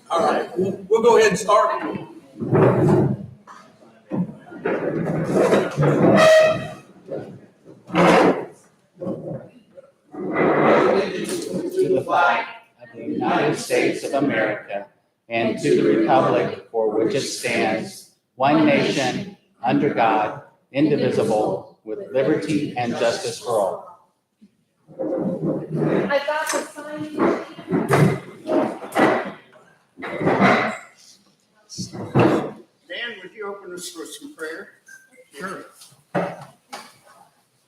All right, we'll go ahead and start. To the flag of the United States of America and to the republic for which it stands, one nation, under God, indivisible, with liberty and justice for all. I got the sign. Dan, would you open us for some prayer? Sure.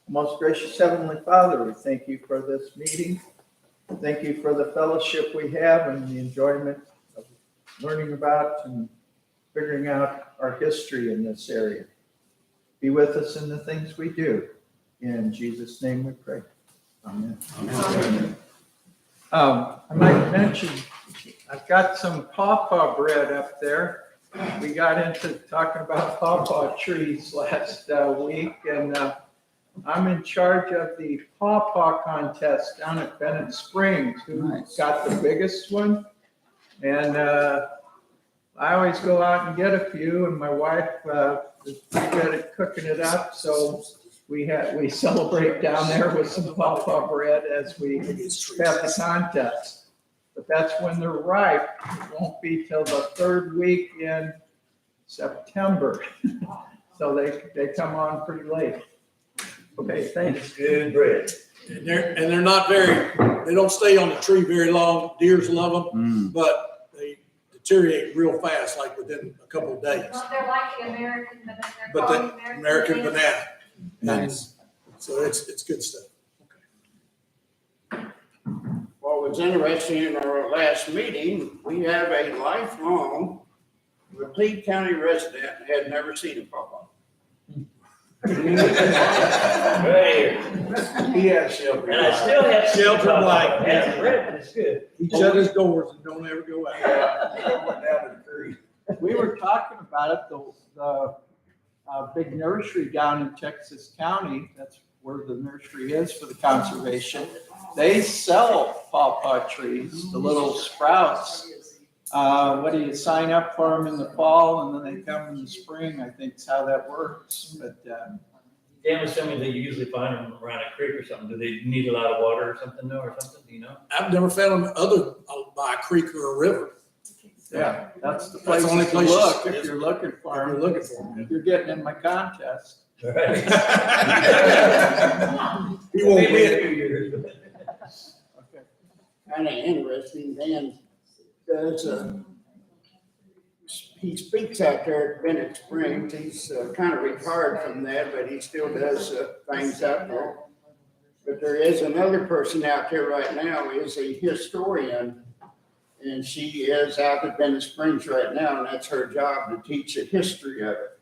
Most gracious Heavenly Father, we thank you for this meeting. Thank you for the fellowship we have and the enjoyment of learning about and figuring out our history in this area. Be with us in the things we do. In Jesus' name we pray. Amen. Amen. I might mention, I've got some pawpaw bread up there. We got into talking about pawpaw trees last week, and I'm in charge of the pawpaw contest down at Bennett Springs. Who got the biggest one? And I always go out and get a few, and my wife is pretty good at cooking it up, so we celebrate down there with some pawpaw bread as we have the contest. But that's when they're ripe. It won't be till the third week in September. So they come on pretty late. Okay, thanks. Good bread. And they're not they don't stay on the tree very long. Deers love them, but they deteriorate real fast, like within a couple of days. Well, they're like the American banana. But the American banana. Nice. So it's good stuff. What was interesting in our last meeting, we have a lifelong Laclede County resident had never seen a pawpaw. Right. He has shelter. And I still have Shelter blight. That's bread, but it's good. He shut his doors and don't ever go out. We were talking about it, the big nursery down in Texas County, that's where the nursery is for the conservation. They sell pawpaw trees, the little sprouts. What do you sign up for them in the fall and then they come in the spring? I think is how that works. But Dan was telling me that you usually find them around a creek or something. Do they need a lot of water or something though, or something? Do you know? I've never found them by a creek or a river. yeah, that's the That's place the only to place look you- if you're looking for You're them. looking for them. You're getting in my contest. Right. He won't Maybe win. a few years. Okay. Kind of interesting. Dan does, he speaks out there at Bennett Springs. He's kind of retired from that, but he still does things out there. But there is another person out there right now, is a historian, and she is out at Bennett Springs right now, and that's her job to teach the history of it.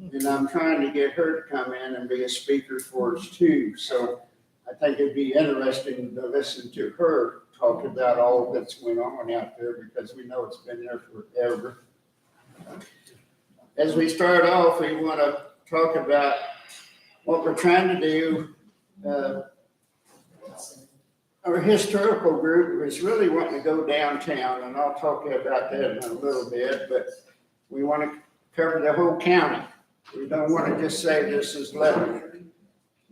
And I'm trying to get her to come in and be a speaker for us too. So I think it'd be interesting to listen to her talk about all that's going on out there, because we know it's been there forever. As we start off, we want to talk about what we're trying to do. Our historical group is really wanting to go downtown, and I'll talk about that in a little bit, but we want to cover the whole county. We don't want to just say this is Lebanon,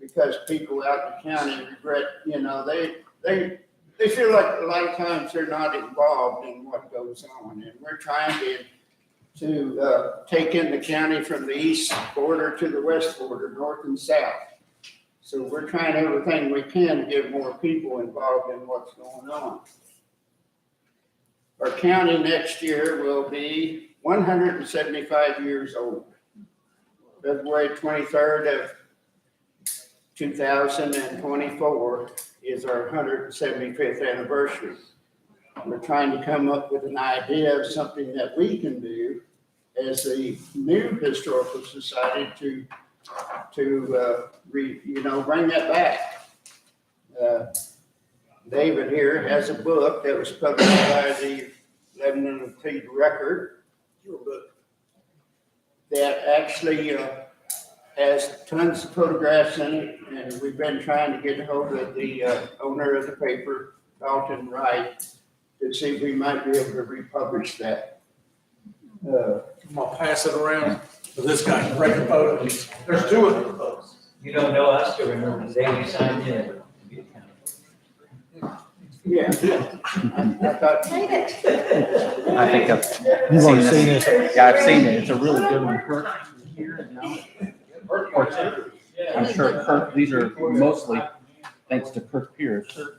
because people out in the county regret, they feel like a lot of times they're not involved in what goes on. And we're trying to take in the county from the east border to the west border, north and south. So we're trying everything we can to get more people involved in what's going on. Our county next year will be 175 years old. February 23rd of 2024 is our 175th anniversary. We're trying to come up with an idea of something that we can do as a new historical society to bring that back. David here has a book that was published by the Lebanon Laclede Record that actually has tons of photographs in it, and we've been trying to get a hold of the owner of the paper, Dalton Wright, to see if we might be able to republish that. I'm gonna pass it around to this guy, break a photo. There's two of them folks. You don't know, I still remember the day we signed in. Yeah. I thought, I think I've seen this. Yeah, I've seen it. It's a really good one. Kirk here now. Of course, I'm sure Kirk, these are mostly thanks to Kirk Pierce. So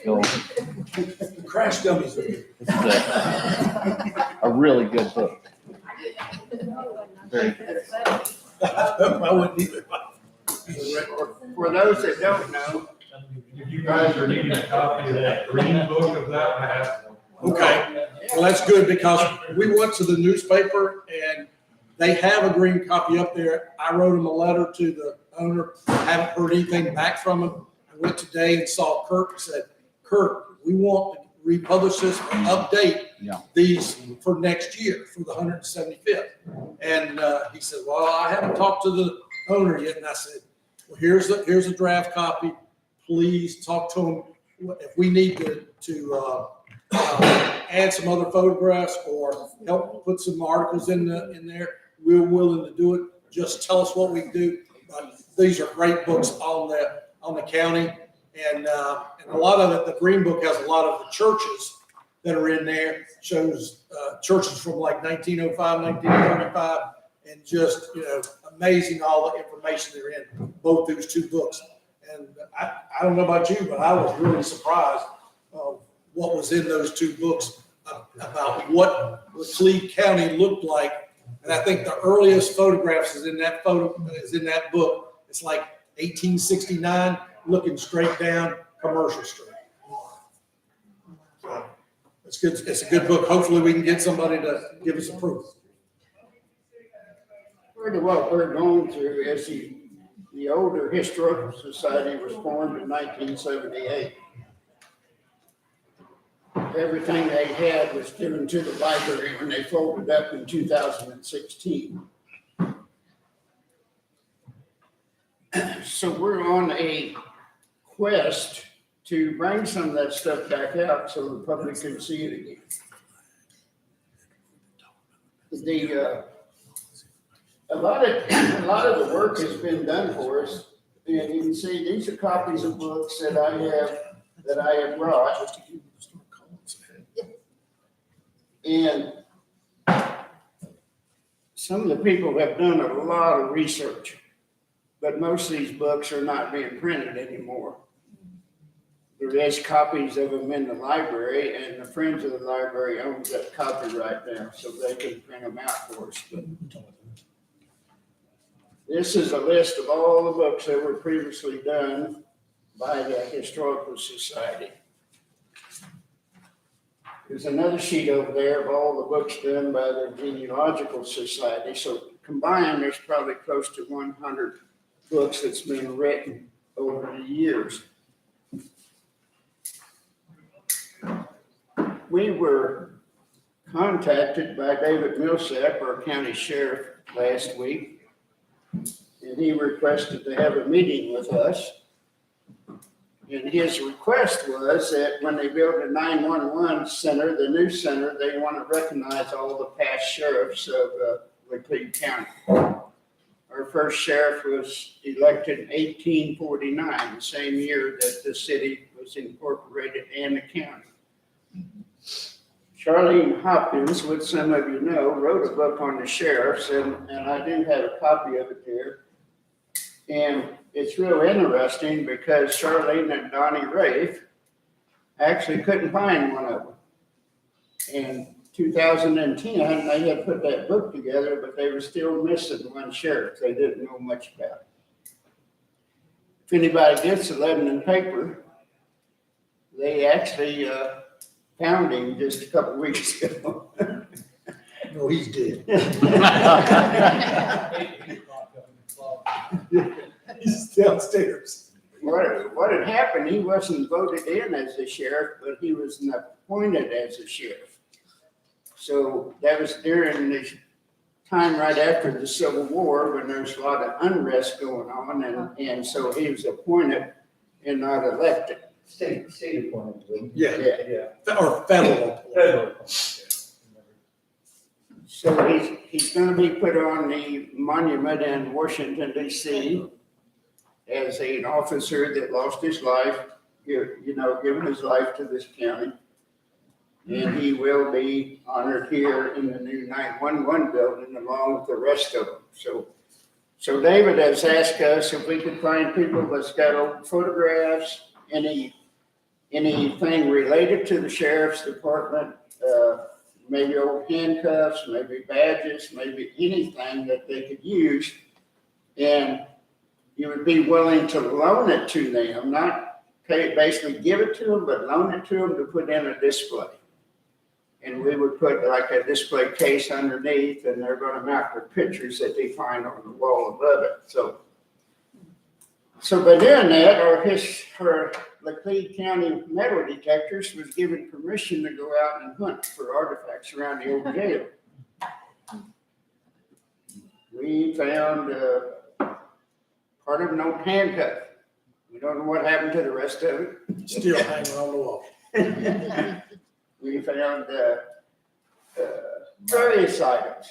The crash dummies are here. this is a really good book. Very good. I wouldn't either. for those that don't know, If you guys are needing a copy of that green book of that, I have one. Okay, well, that's good because we went to the newspaper and they have a green copy up there. I wrote him a letter to the owner, haven't heard anything back from him. I went today and saw Kirk, said, Kirk, we want to republish this or update these for next year for the 175th. And he said, well, I haven't talked to the owner yet. And I said, well, here's a draft copy. Please talk to him. If we need to add some other photographs or help put some articles in there, we're willing to do it. Just tell us what we can do. These are great books on the county, and a lot of it. The Green Book has a lot of the churches that are in there. Shows churches from like 1905, 1935, and just amazing all the information they're in both those two books. And I don't know about you, but I was really surprised of what was in those two books about what Laclede County looked like. And I think the earliest photographs is in that book. It's like 1869, looking straight down Commercial Street. So it's good. It's a good book. Hopefully, we can get somebody to give us a proof. part of what we're going through is the older Historical Society was formed in 1978. Everything they had was given to the library when they folded up in 2016. So we're on a quest to bring some of that stuff back out so the public can see it again. A lot of the work has been done for us, and you can see these are copies of books that I have brought. And some of the people have done a lot of research, but most of these books are not being printed anymore. There is copies of them in the library, and the Friends of the Library owns that copyright now, so they can print them out for us. But this is a list of all the books that were previously done by the Historical Society. There's another sheet over there of all the books done by the Genealogical Society. So combined, there's probably close to 100 books that's been written over the years. We were contacted by David Millsap, our county sheriff, last week, and he requested to have a meeting with us. And his request was that when they build a 911 center, the new center, they want to recognize all the past sheriffs of Laclede County. Our first sheriff was elected in 1849, the same year that the city was incorporated and the county. Charlene Hopkins, which some of you know, wrote a book on the sheriffs, and I do have a copy of it here. And it's real interesting because Charlene and Donnie Rafe actually couldn't find one of them. In 2010, they had put that book together, but they were still missing one sheriff they didn't know much about. If anybody gets the Lebanon paper, they actually found him just a couple weeks ago. No, he's dead. He's downstairs. What had happened, he wasn't voted in as a sheriff, but he was appointed as a sheriff. So that was during the time right after the Civil War when there was a lot of unrest going on, and so he was appointed and not elected. State appointed, wouldn't Yeah, Yeah. or federal. Federal. So he's gonna be put on the monument in Washington DC as an officer that lost his life, given his life to this county. And he will be honored here in the new 911 building along with the rest of them. So David has asked us if we could find people that's got old photographs, anything related to the sheriff's department, maybe old handcuffs, maybe badges, maybe anything that they could use. And you would be willing to loan it to them, not pay, basically give it to them, but loan it to them to put in a display. And we would put like a display case underneath, and they're gonna mount the pictures that they find on the wall above it. So by doing that, her Laclede County metal detectors was given permission to go out and hunt for artifacts around the old jail. We found part of an old handcuff. We don't know what happened to the rest of it. Still hanging on the wall. We found various items.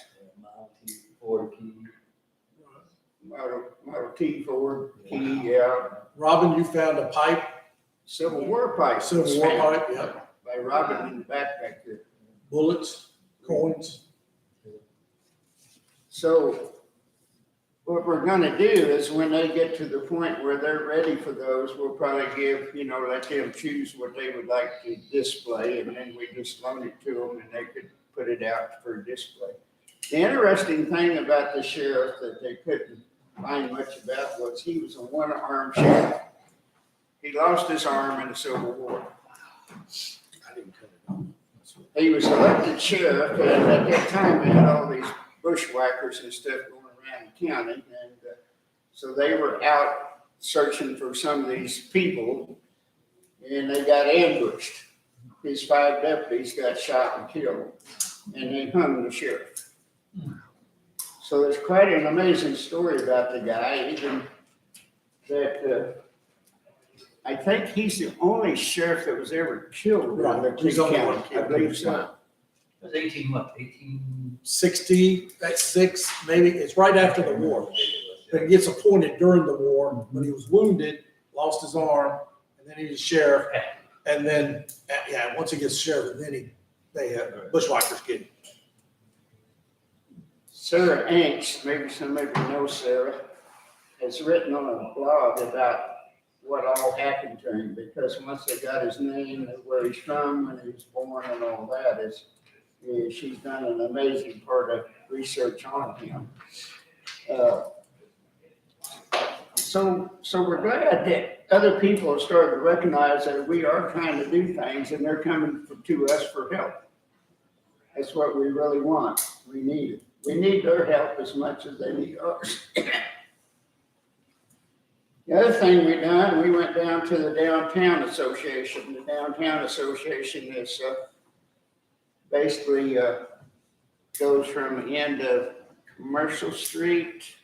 Model T Ford key, yeah. Robin, you found a pipe, Civil War pipe. Civil War pipe, yeah, By Robin in the back there. bullets, coins. So what we're gonna do is when they get to the point where they're ready for those, we'll probably let them choose what they would like to display, and then we just loan it to them and they could put it out for display. The interesting thing about the sheriff that they couldn't find much about was he was a one-armed sheriff. He lost his arm in the Civil War. I didn't cut it off. He was elected sheriff, and at that time, we had all these bushwhackers and stuff going around the county, and so they were out searching for some of these people, and they got ambushed. His 5 deputies got shot and killed, and they hung the sheriff. So there's quite an amazing story about the guy, even that I think he's the only sheriff that was ever killed in Right, Laclede he's the only County. one. I believe so. It was 18. 60, that's 6, maybe, it's right after the war. But he gets appointed during the war, but he was wounded, lost his arm, and then he was sheriff. And then, once he gets sheriff, then bushwhackers get him. Sarah Inks, maybe somebody knows Sarah, has written on a blog about what all happened to him, because once they got his name and where he's from and he was born and all that, she's done an amazing part of research on him. So we're glad that other people have started to recognize that we are trying to do things and they're coming to us for help. That's what we really want. We need it. We need their help as much as they need ours. The other thing we done, we went down to the Downtown Association. The Downtown Association is basically goes from the end of Commercial Street.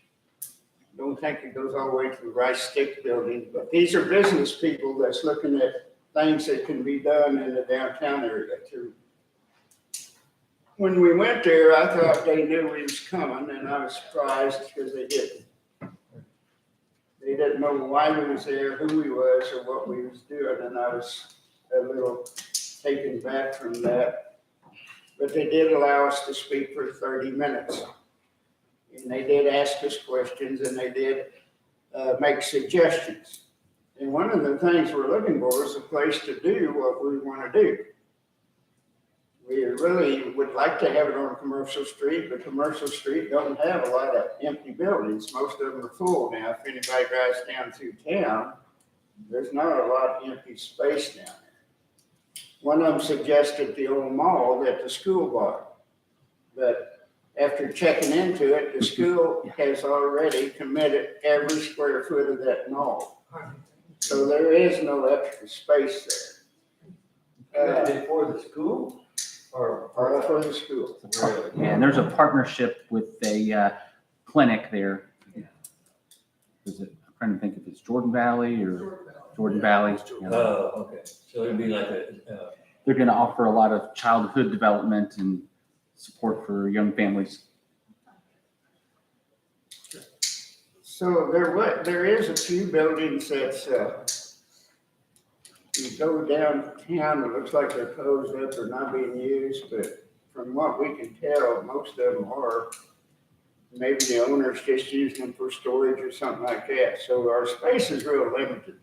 Don't think it goes all the way to the Rice Stick Building, but these are business people that's looking at things that can be done in the downtown area too. When we went there, I thought they knew we was coming, and I was surprised because they didn't. They didn't know why we was there, who we was, or what we was doing, and I was a little taken back from that. But they did allow us to speak for 30 minutes. And they did ask us questions, and they did make suggestions. And one of the things we're looking for is a place to do what we want to do. We really would like to have it on Commercial Street, but Commercial Street don't have a lot of empty buildings. Most of them are full now. If anybody drives down through town, there's not a lot of empty space down there. One of them suggested the old mall that the school bought. But after checking into it, the school has already committed every square foot of that mall. So there is no extra space there. For the school? Or For the school. Yeah, and there's a partnership with a clinic there. Is it, I'm trying to think if it's Jordan Valley or Jordan Valley. Oh, okay. So it'd be like They're going to offer a lot of childhood development and support for young families. So there is a few buildings that's, you go downtown, it looks like they're closed up or not being used, but from what we can tell, most of them are. Maybe the owner's just using them for storage or something like that. So our space is real limited.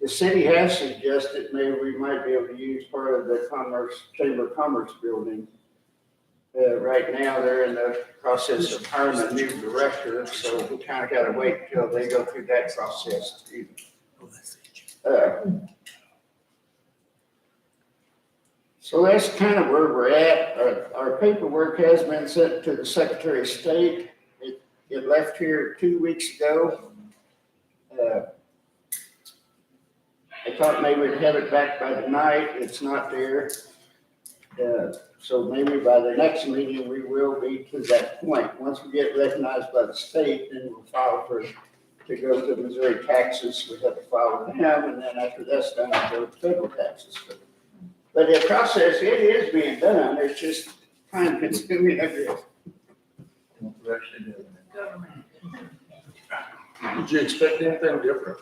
The city has suggested maybe we might be able to use part of the Chamber of Commerce building. Right now, they're in the process of hiring a new director, so we kind of got to wait until they go through that process too. So that's kind of where we're at. Our paperwork has been sent to the Secretary of State. It left here 2 weeks ago. I thought maybe we'd have it back by tonight. It's not there. So maybe by the next meeting, we will be to that point. Once we get recognized by the state, then we'll file to go to Missouri taxes. We have to file with them, and then after that's done, we'll go to federal taxes. But the process, it is being done. It's just time consuming, I guess. Did you expect anything different?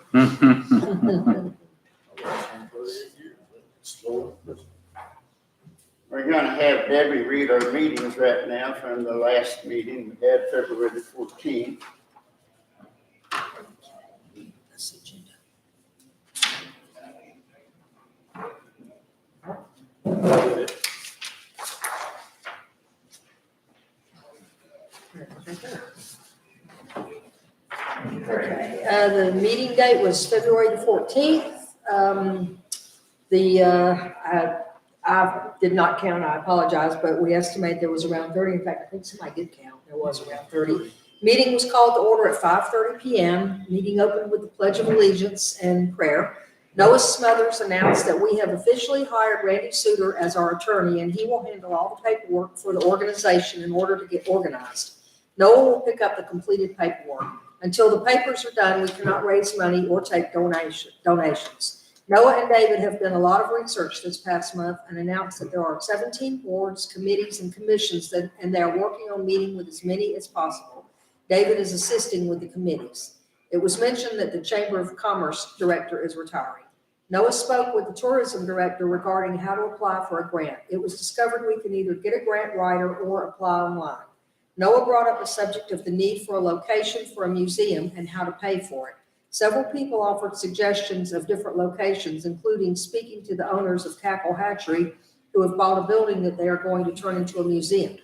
We're gonna have Debbie read our meetings right now from the last meeting we had February the 14th. Okay, the meeting date was February the 14th. I did not count, I apologize, but we estimate there was around 30. In fact, I think somebody did count. There was around 30. Meeting was called to order at 5:30 p.m. Meeting opened with the Pledge of Allegiance and prayer. Noah Smothers announced that we have officially hired Randy Suter as our attorney, and he will handle all the paperwork for the organization in order to get organized. Noah will pick up the completed paperwork. Until the papers are done, we cannot raise money or take donations. Noah and David have done a lot of research this past month and announced that there are 17 boards, committees, and commissions and they are working on meeting with as many as possible. David is assisting with the committees. It was mentioned that the Chamber of Commerce director is retiring. Noah spoke with the tourism director regarding how to apply for a grant. It was discovered we can either get a grant writer or apply online. Noah brought up the subject of the need for a location for a museum and how to pay for it. Several people offered suggestions of different locations, including speaking to the owners of Cackle Hatchery, who have bought a building that they are going to turn into a museum.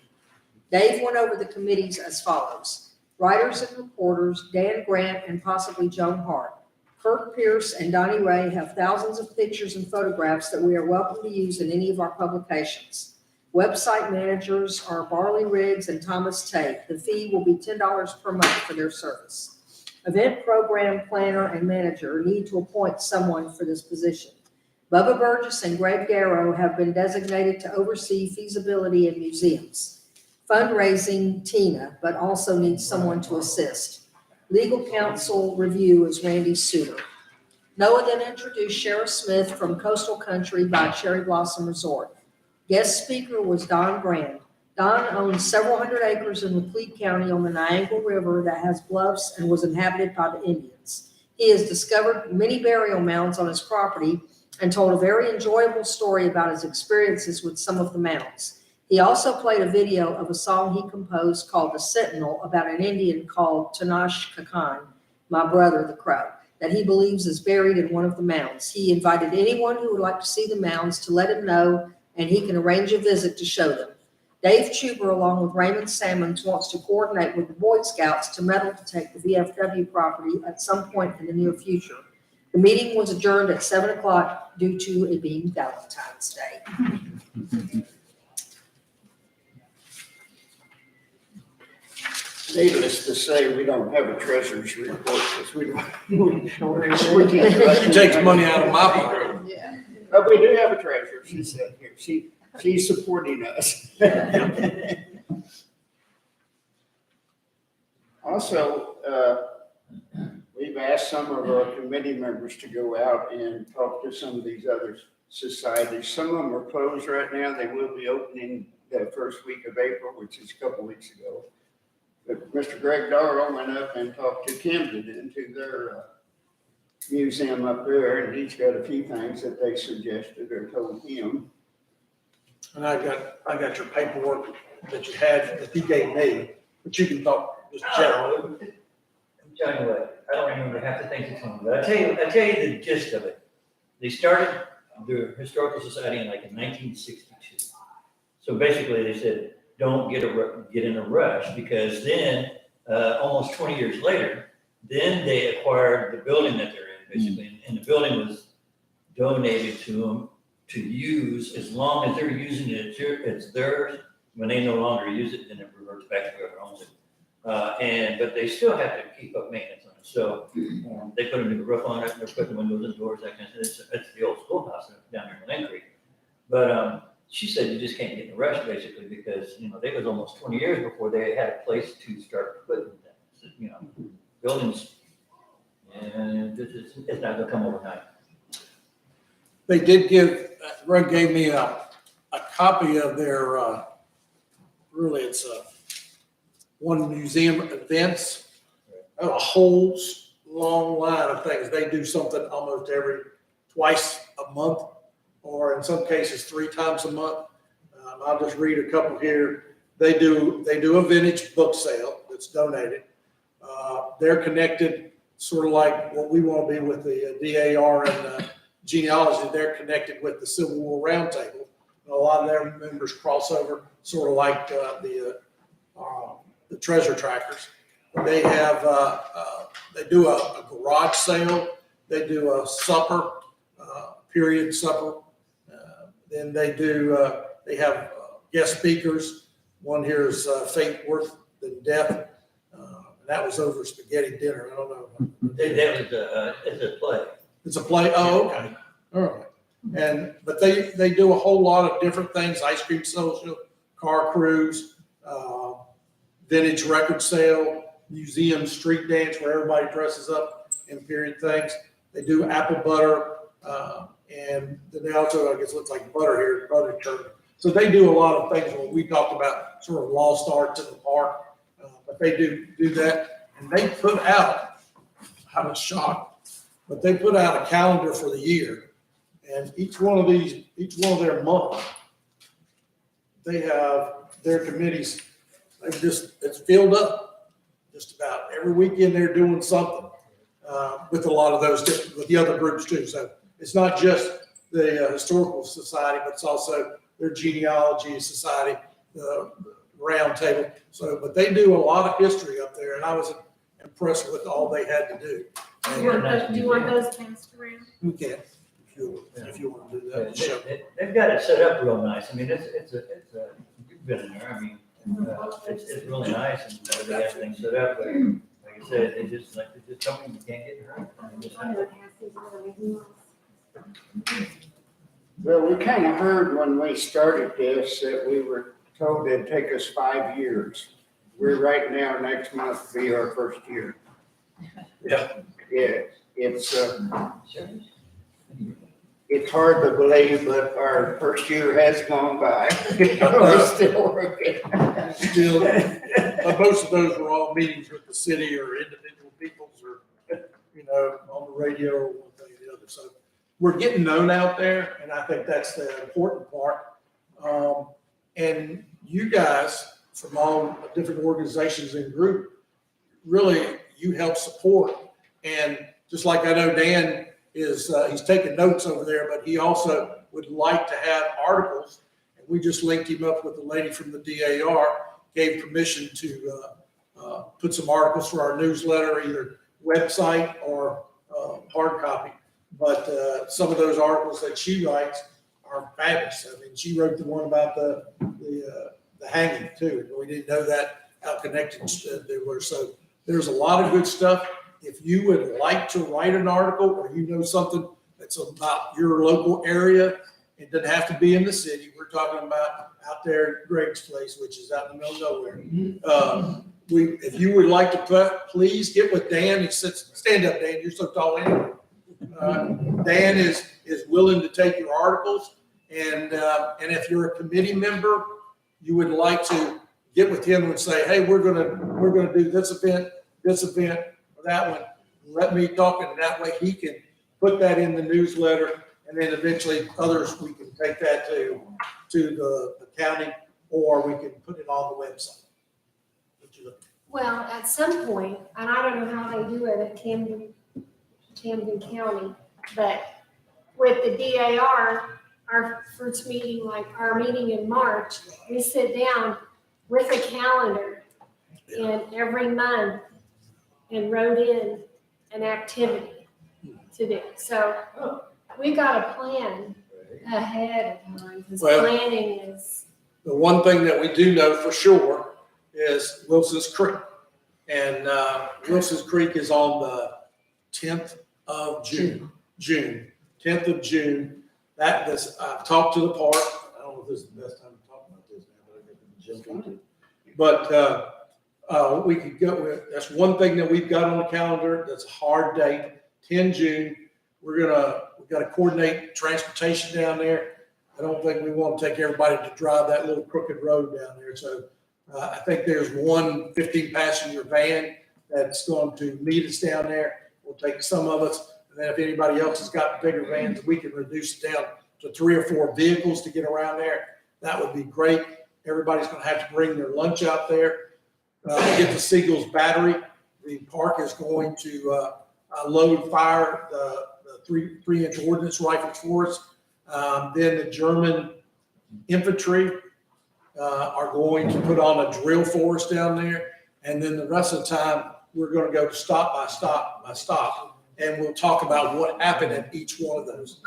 Dave went over the committees as follows. Writers and reporters, Dan Grant and possibly Joan Hart. Kurt Pierce and Donnie Ray have thousands of pictures and photographs that we are welcome to use in any of our publications. Website managers are Barley Riggs and Thomas Tate. The fee will be $10 per month for their service. Event program planner and manager need to appoint someone for this position. Bubba Burgess and Greg Garrow have been designated to oversee feasibility in museums. Fundraising, Tina, but also needs someone to assist. Legal counsel review is Randy Suter. Noah then introduced Sheriff Smith from Coastal Country by Cherry Blossom Resort. Guest speaker was Don Brand. Don owns several hundred acres in Laclede County on the Niagara River that has bluffs and was inhabited by the Indians. He has discovered many burial mounds on his property and told a very enjoyable story about his experiences with some of the mounds. He also played a video of a song he composed called The Sentinel about an Indian called Tanash Kakan, my brother the Crow, that he believes is buried in one of the mounds. He invited anyone who would like to see the mounds to let him know, and he can arrange a visit to show them. Dave Chuber, along with Raymond Sammons, wants to coordinate with the Boy Scouts to metal detect the VFW property at some point in the near future. The meeting was adjourned at 7 o'clock due to it being Valentine's Day. Needless to say, we don't have a treasurer's report because we don't. She takes money out of my pocket. Yeah. But we do have a treasurer. She's here. She's supporting us. Also, we've asked some of our committee members to go out and talk to some of these other societies. Some of them are closed right now. They will be opening the first week of April, which is a couple weeks ago. But Mr. Greg Darrell went up and talked to Camden into their museum up there, and he's got a few things that they suggested or told him. And I got your paperwork that you had, that he gave me, but you can talk just general. I'm telling you what, I don't remember half the things he told me, but I tell you the gist of it. They started the Historical Society in 1962. So basically they said, don't get in a rush, because then, almost 20 years later, then they acquired the building that they're in, basically, and the building was donated to them to use as long as they're using it, it's theirs. When they no longer use it, then it reverts back to whoever owns it. But they still have to keep up maintenance on it. So they put a new roof on it, they're putting windows and doors, that kind of thing. It's the old schoolhouse down there in Lynn Street. But she said you just can't get in a rush, basically, because, it was almost 20 years before they had a place to start putting things, buildings. And it's not gonna come overnight. They did Greg gave me a copy of their, really it's one museum events, a whole long line of things. They do something almost twice a month, or in some cases 3 times a month. I'll just read a couple here. They do a vintage book sale that's donated. They're connected, sort of like what we want to be with the DAR and genealogy. They're connected with the Civil War Roundtable. A lot of their members cross over, sort of like the treasure trackers. They have they do a garage sale. They do a supper, period supper. Then they have guest speakers. One here is Fate Worse Than Death. That was over spaghetti dinner. I don't know. It's a play. It's a play. Oh, okay. All right. But they do a whole lot of different things: ice cream social, car cruise, vintage record sale, museum street dance where everybody dresses up in period things. They do apple butter, and then they also, I guess, looks like butter here, butter church. So they do a lot of things. When we talked about sort of lost arts in the park, but they do that, and they put out. I was shocked, but they put out a calendar for the year, and each one of their months, they have their committees. It's filled up just about every weekend. They're doing something with a lot of those with the other groups too. So it's not just the Historical Society, but it's also their Genealogy Society, the Round Table. So, but they do a lot of history up there, and I was impressed with all they had to do. Do you want those passed around? You can, if you want to do that. Sure. They've got it set up real nice. I mean, you've been in there. I mean, it's really nice, and they have things set up. But like I said, it's just something you can't get in a hurry. Well, we kind of heard when we started this that we were told it'd take us 5 years. We're right now, next month will be our first year. Yeah. Yeah, it's hard to believe, but our first year has gone by. We're still working. Still, but most of those were all meetings with the city or individual peoples or, on the radio or one thing or the other. So we're getting known out there, and I think that's the important part. And you guys from all different organizations and groups, really, you help support. And just like I know Dan is, he's taking notes over there, but he also would like to have articles. And we just linked him up with the lady from the DAR, gave permission to put some articles for our newsletter, either website or hard copy. But some of those articles that she writes are fabulous. I mean, she wrote the one about the hanging too. We didn't know that, how connected they were. So there's a lot of good stuff. If you would like to write an article, or something that's about your local area, it doesn't have to be in the city. We're talking about out there at Greg's place, which is out in the middle of nowhere. if you would like to please get with Dan. He sits, stand up, Dan, you're so tall anyway. Dan is willing to take your articles, and if you're a committee member, you would like to get with him and say, hey, we're gonna do this event, or that one. Let me talk, and that way he can put that in the newsletter, and then eventually others, we can take that to the county, or we can put it on the website. What you look at? Well, at some point, and I don't know how they do it at Camden County, but with the DAR, our first meeting, like our meeting in March, we sit down with a calendar and every month and wrote in an activity to do. So we got a plan ahead of time, because Well, planning is, the one thing that we do know for sure is Wilson's Creek. And Wilson's Creek is on the 10th of June. 10th of June. I've talked to the park. I don't know if this is the best time to talk about this now, but I got to jump into it. But we could go with, that's one thing that we've got on the calendar. That's a hard date, 10 June. We've got to coordinate transportation down there. I don't think we want to take everybody to drive that little crooked road down there. So I think there's one 15-passenger van that's going to meet us down there. We'll take some of us, and then if anybody else has got bigger vans, we can reduce it down to 3 or 4 vehicles to get around there. That would be great. Everybody's going to have to bring their lunch out there. Get the Seagulls battery. The park is going to load fire the 3-inch ordnance rifles for us. Then the German infantry are going to put on a drill for us down there. And then the rest of the time, we're going to go stop by stop, and we'll talk about what happened at each one of those.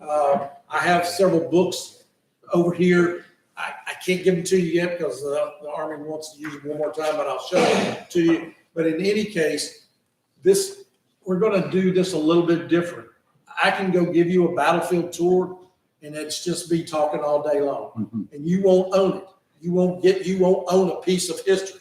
I have several books over here. I can't give them to you yet because the Army wants to use them one more time, but I'll show them to you. But in any case, we're going to do this a little bit different. I can go give you a battlefield tour, and it's just me talking all day long, and you won't own it. You won't own a piece of history.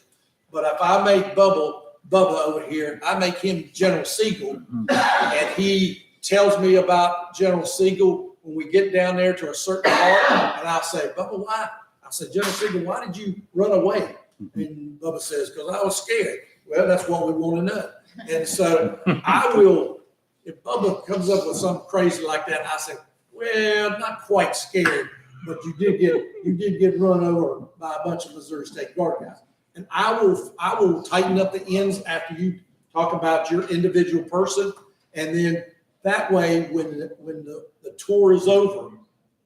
But if I make Bubba over here, I make him General Siegel, and he tells me about General Siegel when we get down there to a certain part, and I'll say, Bubba, why? I said, General Siegel, why did you run away? And Bubba says, because I was scared. Well, that's what we want to know. And so I will, if Bubba comes up with something crazy like that, I say, well, not quite scared, but you did get run over by a bunch of Missouri State Guard guys. And I will tighten up the ends after you talk about your individual person. And then that way, when the tour is over,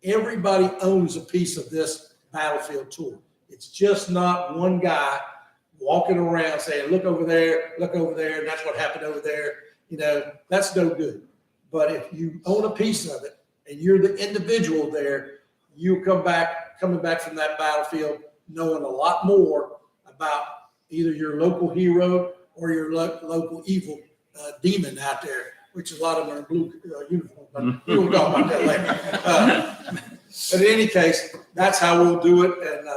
everybody owns a piece of this battlefield tour. It's just not one guy walking around saying, look over there, and that's what happened over there. You know, that's no good. But if you own a piece of it and you're the individual there, you coming back from that battlefield knowing a lot more about either your local hero or your local evil demon out there, which a lot of them are in blue uniforms, but we'll talk about that later. But in any case, that's how we'll do it. And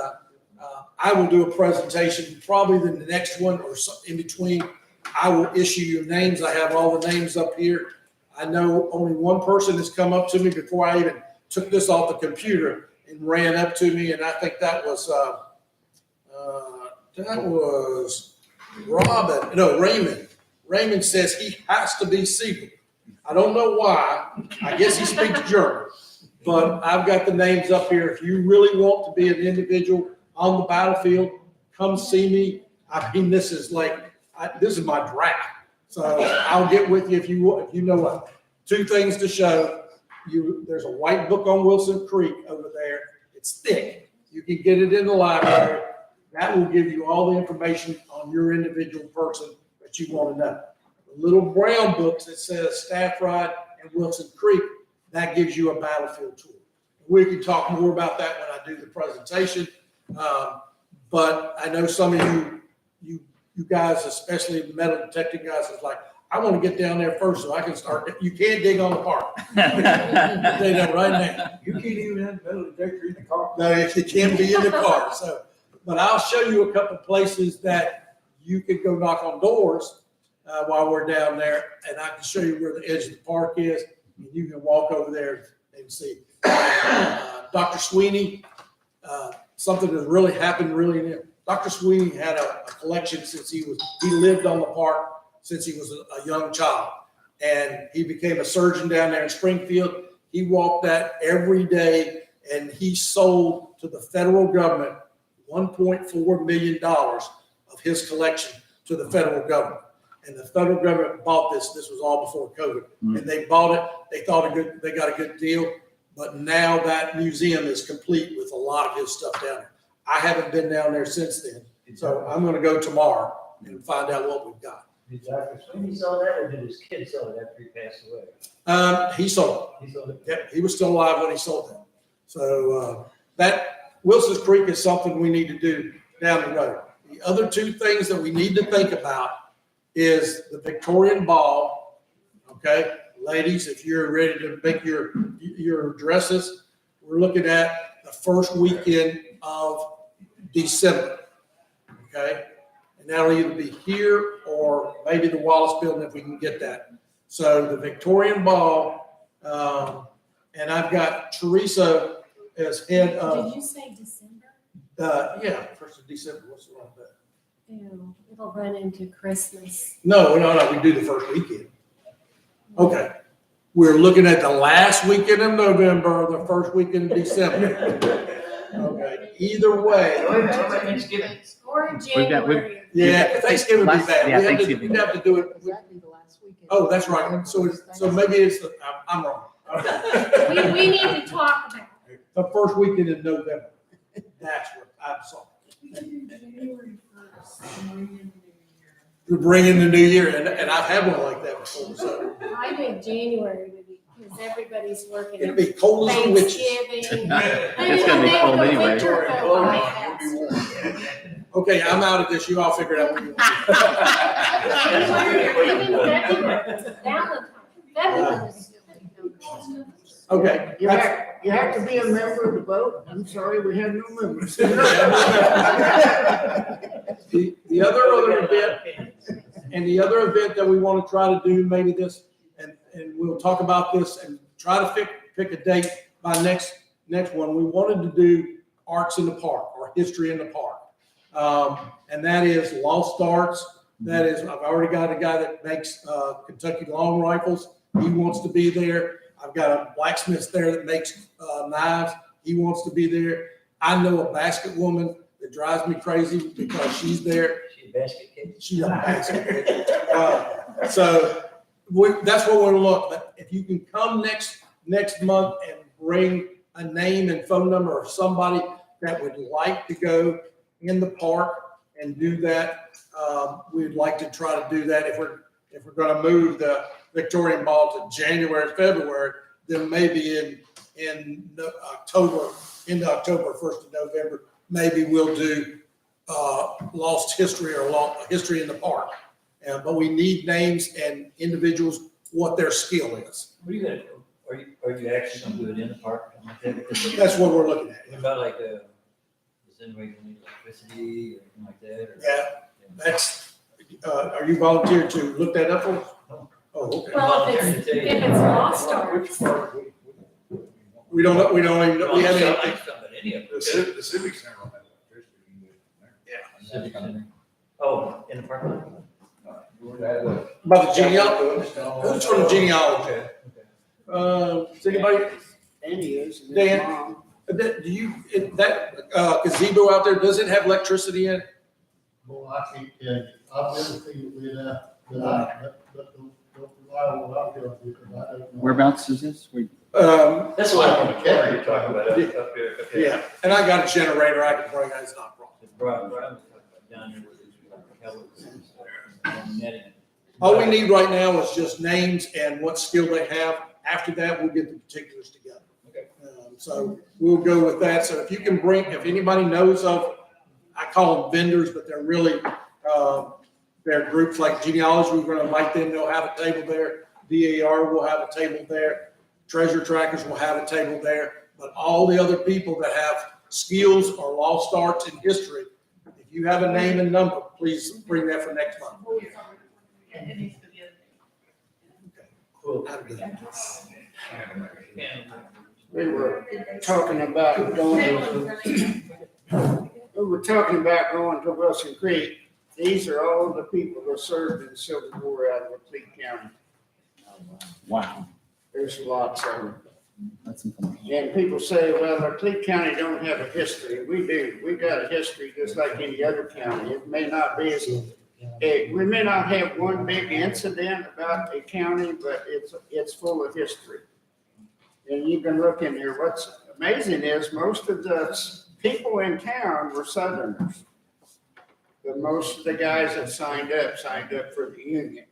I will do a presentation, probably the next one or in between. I will issue your names. I have all the names up here. I know only one person has come up to me before I even took this off the computer and ran up to me, and I think that was Raymond. Raymond says he has to be Siegel. I don't know why. I guess he speaks German. But I've got the names up here. If you really want to be an individual on the battlefield, come see me. I mean, this is my draft. So I'll get with you if you know what. 2 things to show you. There's a white book on Wilson Creek over there. It's thick. You can get it in the library. That will give you all the information on your individual person that you want to know. The little brown book that says Staff Ride and Wilson Creek, that gives you a battlefield tour. We can talk more about that when I do the presentation. But I know some of you guys, especially the metal detecting guys, is like, I want to get down there first so I can start. You can't dig on the park. I'll tell you that right now. You can't even have a metal detector in the car. No, it can't be in the car. So, but I'll show you a couple places that you could go knock on doors while we're down there, and I can show you where the edge of the park is, and you can walk over there and see. Dr. Sweeney, something that really happened Dr. Sweeney had a collection since he lived on the park since he was a young child. And he became a surgeon down there in Springfield. He walked that every day, and he sold to the federal government $1.4 million of his collection to the federal government. And the federal government bought this. This was all before COVID. And they bought it. They got a good deal. But now that museum is complete with a lot of his stuff down there. I haven't been down there since then. So I'm going to go tomorrow and find out what we've got. Did Dr. Sweeney sell that, or did his kid sell it after he passed away? He sold it. He sold it. Yeah, he was still alive when he sold it. So that Wilson's Creek is something we need to do down the road. The other two things that we need to think about is the Victorian Ball. Okay, ladies, if you're ready to make your dresses, we're looking at the first weekend of December. Okay, and that'll either be here or maybe the Wallace Building if we can get that. So the Victorian Ball, and I've got Teresa as head of. Did you say December? Yeah, 1st of December. What's wrong with that? Ew, it'll run into Christmas. No, we do the first weekend. Okay. We're looking at the last weekend of November, the first weekend of December. Okay, either way. Thanksgiving. Or in We've got- January. Yeah, Thanksgiving would be bad. Yeah, We'd Thanksgiving. have to do it. Exactly the last weekend. Oh, that's right. So maybe it's, I'm wrong. We need to talk about it. The first weekend in November. That's what I'm sorry. To bring in the new year, and I've had one like that before, so I think January would be, because everybody's working. it'll be cold as the witches. Thanksgiving. It's gonna be cold anyway. Okay, I'm out of this. You all figure it out. What you want. Okay. You have to be a member of the boat. I'm sorry, we have no members. The other event, and the other event that we want to try to do, maybe this, and we'll talk about this and try to pick a date by next one. We wanted to do arts in the park or history in the park. And that is Lost Arts. That is, I've already got a guy that makes Kentucky long rifles. He wants to be there. I've got a blacksmith there that makes knives. He wants to be there. I know a basket woman that drives me crazy because she's there. She's a basket case. She's a basket kid. So that's what we're looking. But if you can come next month and bring a name and phone number of somebody that would like to go in the park and do that, we'd like to try to do that. If we're going to move the Victorian Ball to January, February, then maybe in October, into October, 1st of November, maybe we'll do lost history or history in the park. But we need names and individuals, what their skill is. What are you gonna do? Are you actually gonna do it in the park? That's what we're looking at. What about like is anybody gonna need electricity or anything like that? Or? Yeah, that's, are you volunteered to look that up for us? No. Oh, okay. Well, if it's Lost Arts. We don't know, we haven't. Any of it. The civic center will have electricity. Civic Center. Oh, in the parking lot? About the genealogy, who's from the genealogy? Okay, okay. Is anybody, Andy is, and his Dan? mom. that gazebo out there, does it have electricity in it? Well, I think, I've never seen it lit up, but don't rely on what I'm telling you, because I don't know. Whereabouts is this? That's what I'm you're talking about up here. Okay. Yeah, and I got a generator I can bring, it's not a problem. Brian was talking about down there with these pellets and stuff, and netting. All we need right now is just names and what skill they have. After that, we'll get the particulars together. Okay. So we'll go with that. So if you can bring, if anybody knows of, I call them vendors, but they're really, they're groups like genealogy. We're going to invite them. They'll have a table there. DAR will have a table there. Treasure trackers will have a table there. But all the other people that have skills or lost arts in history, if you have a name and number, please bring that for next month. Cool. We were talking about going to Wilson Creek. These are all the people that served in the Civil War out of Laclede County. Wow, There's lots of them. that's information. And people say, well, Laclede County don't have a history. We do. We got a history just like any other county. It may not be as, we may not have one big incident about a county, but it's full of history. And you can look in here. What's amazing is most of the people in town were Southerners. But most of the guys that signed up for the Union.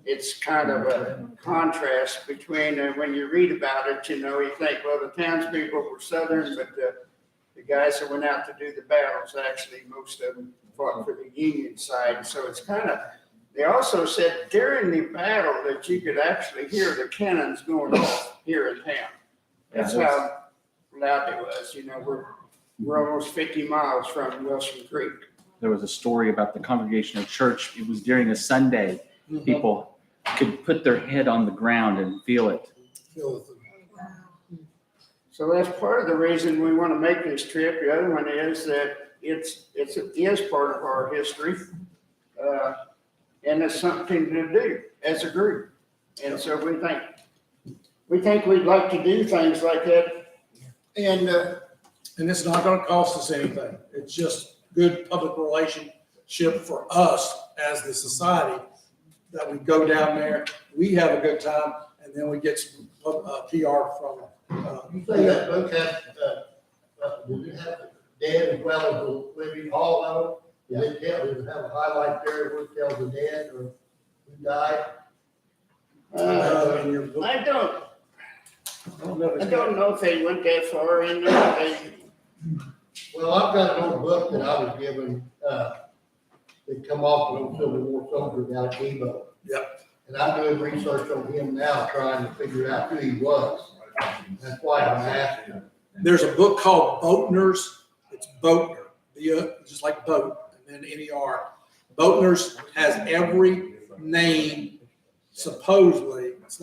It's kind of a contrast between, when you read about it, you know, you think, well, the townspeople were Southern, but the guys that went out to do the battles, actually, most of them fought for the Union side. So it's kind of, they also said during the battle that you could actually hear the cannons going off here in town. That's how loud it was. You know, we're almost 50 miles from Wilson Creek. There was a story about the Congregational Church. It was during a Sunday. People could put their head on the ground and feel it. So that's part of the reason we want to make this trip. The other one is that it is part of our history. And it's something to do as a group. And so we think we'd like to do things like that. And it's not gonna cost us anything. It's just good public relationship for us as the society, that we go down there, we have a good time, and then we get some PR from You say that book has, did it have dead as well as the living, all of them? Did it have a highlight there where it tells the dead or who died? in your book. I don't know if they went that far in there. Well, I've got an old book that I was given, that come off an old Civil War soldier out of Debo. Yep. And I'm doing research on him now, trying to figure out who he was. That's why I'm asking. There's a book called Boatners. It's Boatner, just like boat, and then N-E-R. Boatners has every name, supposedly. It's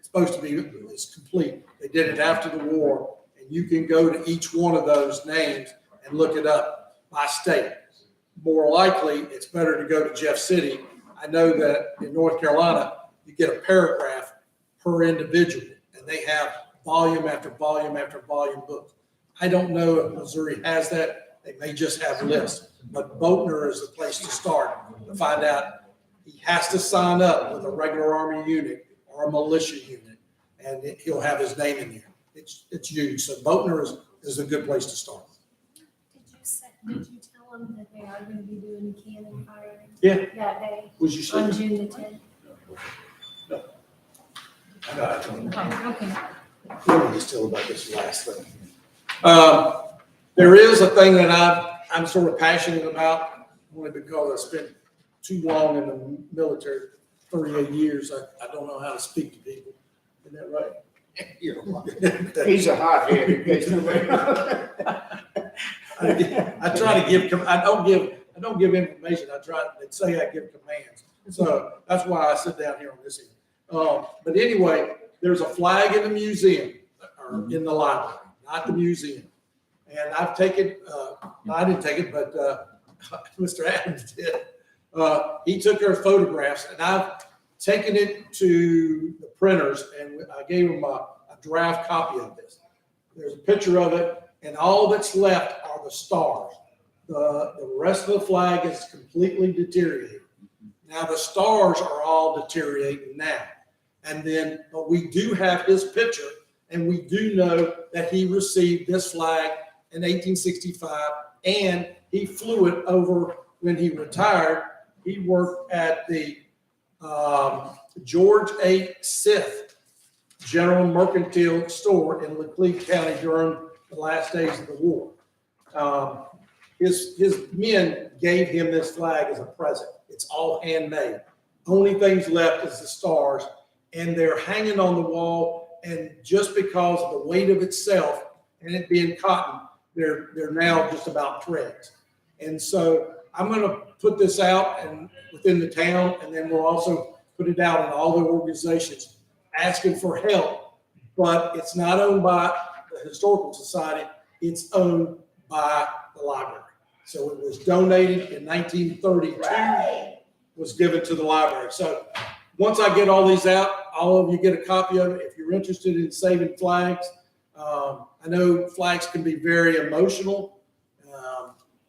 supposed to be, it's complete. They did it after the war, and you can go to each one of those names and look it up by state. More likely, it's better to go to Jeff City. I know that in North Carolina, you get a paragraph per individual, and they have volume after volume after volume books. I don't know if Missouri has that. They may just have lists, but Boatner is the place to start to find out. He has to sign up with a regular Army unit or a militia unit, and he'll have his name in there. It's huge. So Boatner is a good place to start. Did you tell them that they are going to be doing cannon firing? Yeah. That day, Was you saying? on June the 10th? Okay. Let me just tell about this last thing. There is a thing that I'm sort of passionate about, only because I spent too long in the military, 38 years. I don't know how to speak to people. Isn't that right? He's a hothead, in case nobody knows. I try to give, I don't give information. I try, they say I give commands. So that's why I sit down here on this end. But anyway, there's a flag in the museum, or in the library, not the museum. And I've taken, I didn't take it, but Mr. Adams did. He took our photographs, and I've taken it to the printers, and I gave them a draft copy of this. There's a picture of it, and all that's left are the stars. The rest of the flag is completely deteriorated. Now the stars are all deteriorating now. And then, but we do have his picture, and we do know that he received this flag in 1865, and he flew it over when he retired. He worked at the George A. Sith General Mercantile Store in Laclede County during the last days of the war. His men gave him this flag as a present. It's all handmade. Only things left is the stars, and they're hanging on the wall. And just because of the weight of itself and it being cotton, They're now just about threads. And so I'm gonna put this out and within the town, and then we'll also put it out in all the organizations asking for help. But it's not owned by the Historical Society, it's owned by the library. So it was donated in 1932, was given to the library. So once I get all these out, all of you get a copy of it. If you're interested in saving flags, I know flags can be very emotional.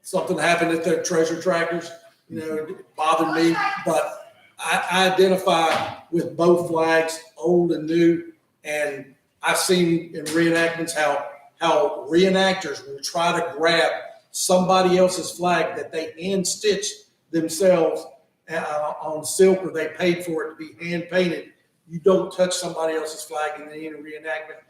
Something happened at the treasure trackers, it bothered me, but I identify with both flags, old and new, and I've seen in reenactments how reenactors will try to grab somebody else's flag that they hand stitched themselves on silk, or they paid for it to be hand painted. You don't touch somebody else's flag in any reenactment,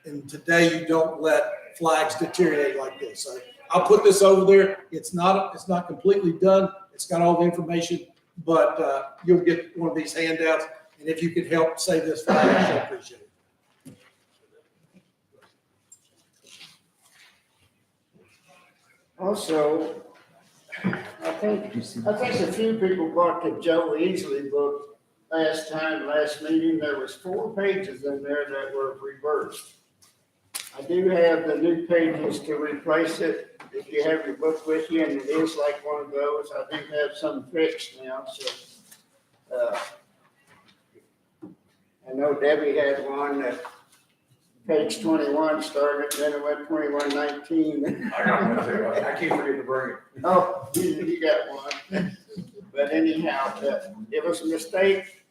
and today you don't let flags deteriorate like this. So I'll put this over there. It's not completely done. It's got all the information, but you'll get one of these handouts, and if you could help save this flag, I sure appreciate it. Also, I think a few people bought the Joe Easley book last meeting. There was 4 pages in there that were reversed. I do have the new pages to replace it. If you have your book with you, and it is like one of those, I do have some fixed now, so. I know Debbie had one that page 21 started, then it went 21:19. I got one too. I keep forgetting to bring it. Oh, you got one. But anyhow, it was a mistake.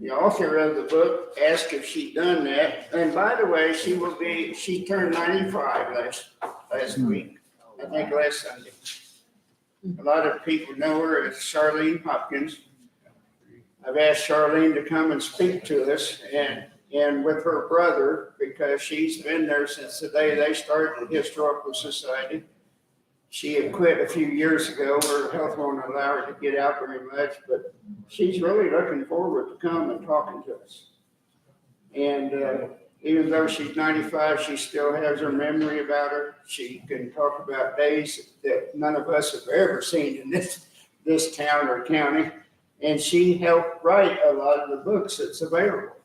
The author of the book asked if she'd done that. And by the way, she turned 95 last week, I think last Sunday. A lot of people know her as Charlene Hopkins. I've asked Charlene to come and speak to us and with her brother, because she's been there since the day they started the Historical Society. She had quit a few years ago. Her health won't allow her to get out very much, but she's really looking forward to come and talking to us. And even though she's 95, she still has her memory about her. She can talk about days that none of us have ever seen in this town or county. And she helped write a lot of the books that's available.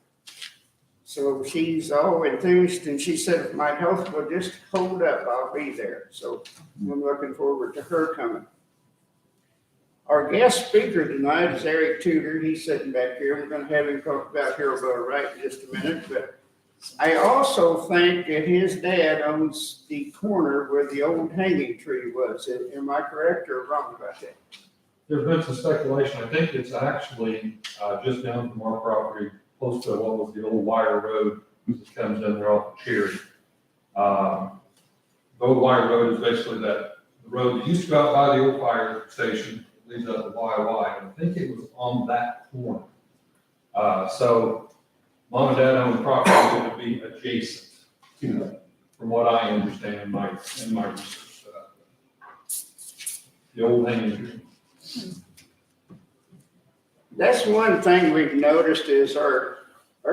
So she's all enthused, and she said, if my health will just hold up, I'll be there. So I'm looking forward to her coming. Our guest speaker tonight is Eric Tudor. He's sitting back here. We're going to have him talk about Harold Bell Wright in just a minute. But I also think that his dad owns the corner where the old hanging tree was. Am I correct or wrong about that? There's been some speculation. I think it's actually just down from our property, close to what was the old wire road that comes in there off of Cherry. The old wire road is basically the road that used to go out by the old fire station, leads up to YY, and I think it was on that corner. So mom and dad own property that would be adjacent to that, from what I understand in my research. The old hanging tree. That's one thing we've noticed is our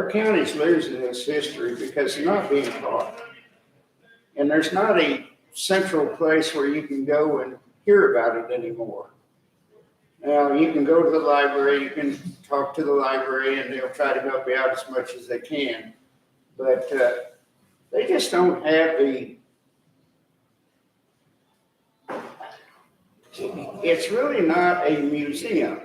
county's losing its history because they're not being taught. And there's not a central place where you can go and hear about it anymore. Now, you can go to the library, you can talk to the library, and they'll try to help you out as much as they can. But they just don't have it's really not a museum.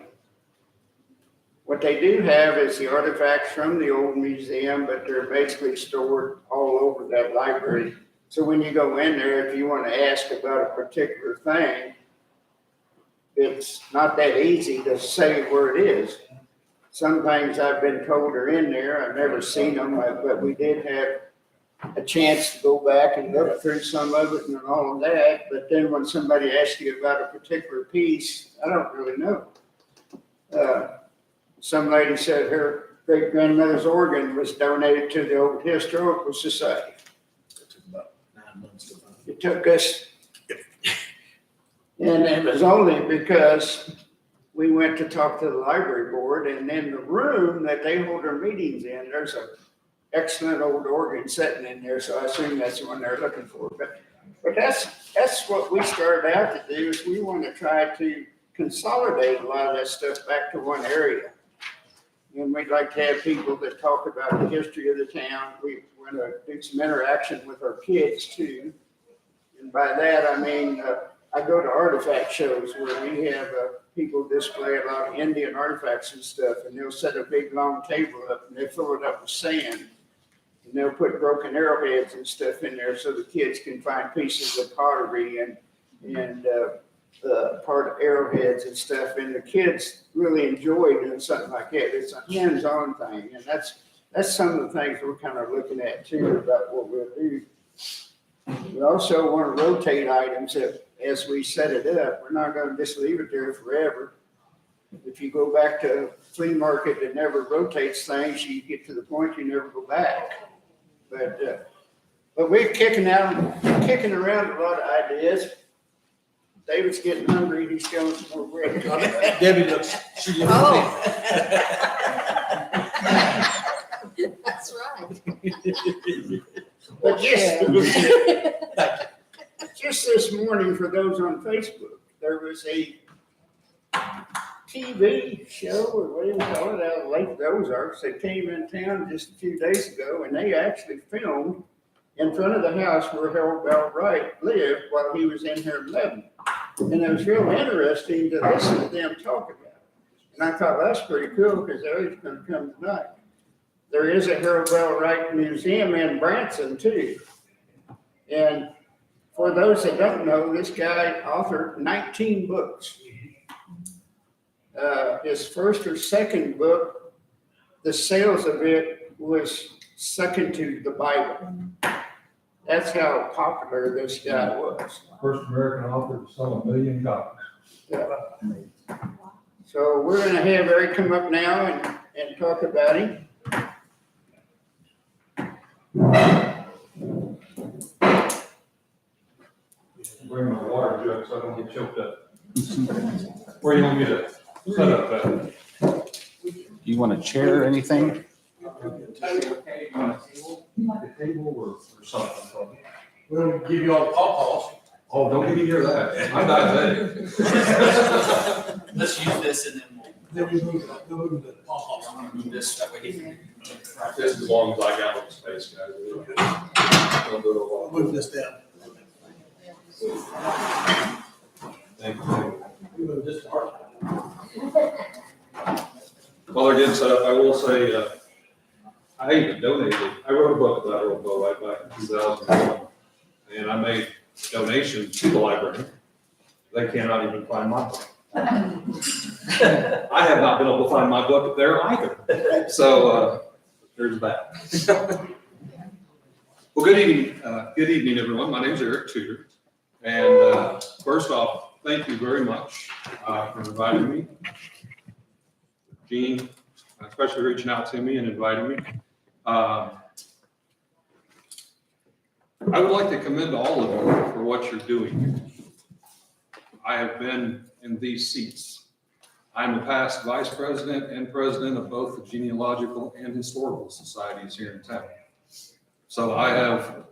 What they do have is the artifacts from the old museum, but they're basically stored all over that library. So when you go in there, if you want to ask about a particular thing, it's not that easy to say where it is. Some things I've been told are in there. I've never seen them, but we did have a chance to go back and look through some of it and all of that. But then when somebody asks you about a particular piece, I don't really know. Some lady said her great-grandmother's organ was donated to the Old Historical Society. It took about 9 months to find it. It took us, and it was only because we went to talk to the library board, and in the room that they hold their meetings in, there's a excellent old organ sitting in there, so I assume that's the one they're looking for. But that's what we started out to do, is we want to try to consolidate a lot of that stuff back to one area. And we'd like to have people that talk about the history of the town. We want to do some interaction with our kids too. And by that, I mean, I go to artifact shows where we have people display a lot of Indian artifacts and stuff, and they'll set a big long table up and they fill it up with sand. And they'll put broken arrowheads and stuff in there so the kids can find pieces of pottery and part of arrowheads and stuff. And the kids really enjoy doing something like that. It's a hands-on thing, and that's some of the things we're kind of looking at too about what we'll do. We also want to rotate items as we set it up. We're not going to just leave it there forever. If you go back to flea market that never rotates things, you get to the point you never go back. But we're kicking around a lot of ideas. David's getting hungry. He's going some more bread. Debbie looks, she looks. Oh. That's right. But just this morning, for those on Facebook, there was a TV show, or what do you call it, out of Lake Ozarks. They came in town just a few days ago, and they actually filmed in front of the house where Harold Bell Wright lived while he was in here in Lebanon. And it was real interesting to listen to them talk about it. And I thought, that's pretty cool, because they're going to come tonight. There is a Harold Bell Wright Museum in Branson, too. And for those that don't know, this guy authored 19 books. His first or second book, the sales of it was second to the Bible. That's how popular this guy was. First American author to sell 1 million copies. Yeah. So we're going to have Eric come up now and talk about him. Bring my water jug so I don't get choked up. Where you want me to set up that? You want a chair or anything? The table or something. We'll give you all the pawpaws. Oh, don't get me near that. I'm diabetic. Let's use this and then Then we move the pawpaws. we'll move this, that way he can. Just as long as I got the space, guys. Don't do it a We'll lot. move this down. Thank you. We move this to our. While they're getting set up, I will say, I even donated, I wrote a book about Harold Bell Wright back in 2001, and I made donations to the library. They cannot even find my book. I have not been able to find my book there either. So, there's that. Well, good evening, everyone. My name is Eric Tudor. And first off, thank you very much for inviting me. Gene, especially reaching out to me and inviting me. I would like to commend all of you for what you're doing. I have been in these seats. I'm a past vice president and president of both the genealogical and historical societies here in town. So I've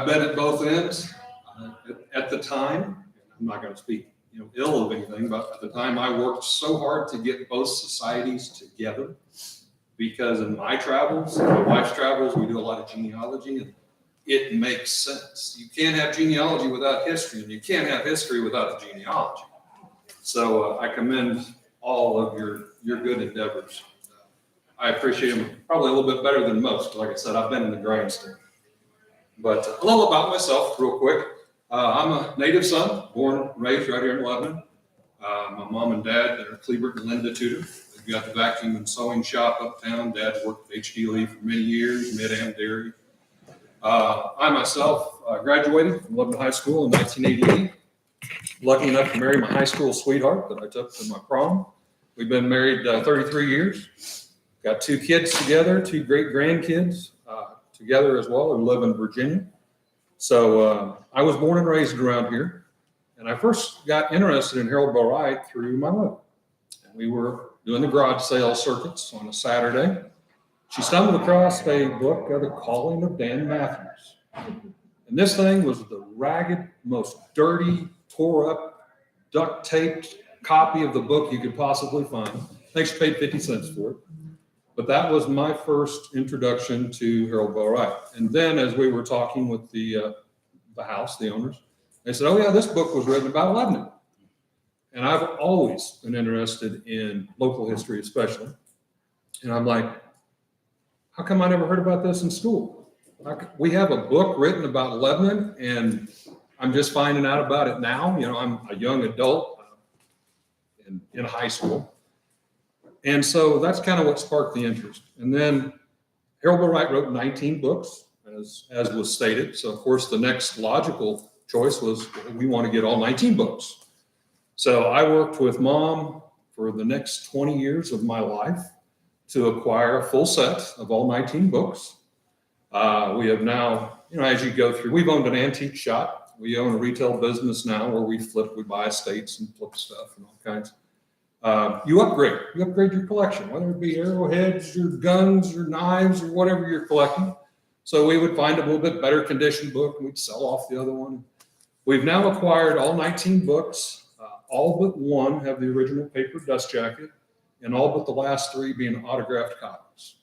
been at both ends. At the time, I'm not going to speak ill of anything, but at the time I worked so hard to get both societies together, because in my travels, my wife's travels, we do a lot of genealogy, and it makes sense. You can't have genealogy without history, and you can't have history without the genealogy. So I commend all of your good endeavors. I appreciate them probably a little bit better than most. Like I said, I've been in the grandstand. But a little about myself real quick. I'm a native son, born and raised right here in Lebanon. My mom and dad, they're Cleburne and Linda Tudor. They've got the vacuum and sewing shop uptown. Dad worked at HDLE for many years, Mid-Am Dairy. I myself graduated from Lebanon High School in 1988. Lucky enough to marry my high school sweetheart that I took to my prom. We've been married 33 years. Got 2 kids together, 2 great grandkids together as well, who live in Virginia. So I was born and raised around here, and I first got interested in Harold Bell Wright through my mother. And we were doing the garage sale circuits on a Saturday, she stumbled across a book, The Calling of Dan Matthews. And this thing was the ragged, most dirty, tore up, duct taped copy of the book you could possibly find. I think she paid 50 cents for it. But that was my first introduction to Harold Bell Wright. And then as we were talking with the house, the owners, they said, oh yeah, this book was written about Lebanon. And I've always been interested in local history, especially. And I'm like, how come I never heard about this in school? We have a book written about Lebanon, and I'm just finding out about it now. You know, I'm a young adult in high school. And so that's kind of what sparked the interest. And then Harold Bell Wright wrote 19 books, as was stated. So of course, the next logical choice was, we want to get all 19 books. So I worked with Mom for the next 20 years of my life to acquire a full set of all 19 books. We have now, you know, as you go through, we've owned an antique shop. We own a retail business now where we buy estates and flip stuff and all kinds. You upgrade your collection, whether it be arrowheads or guns or knives or whatever you're collecting. So we would find a little bit better condition book and we'd sell off the other one. We've now acquired all 19 books. All but one have the original paper dust jacket, and all but the last 3 being autographed copies.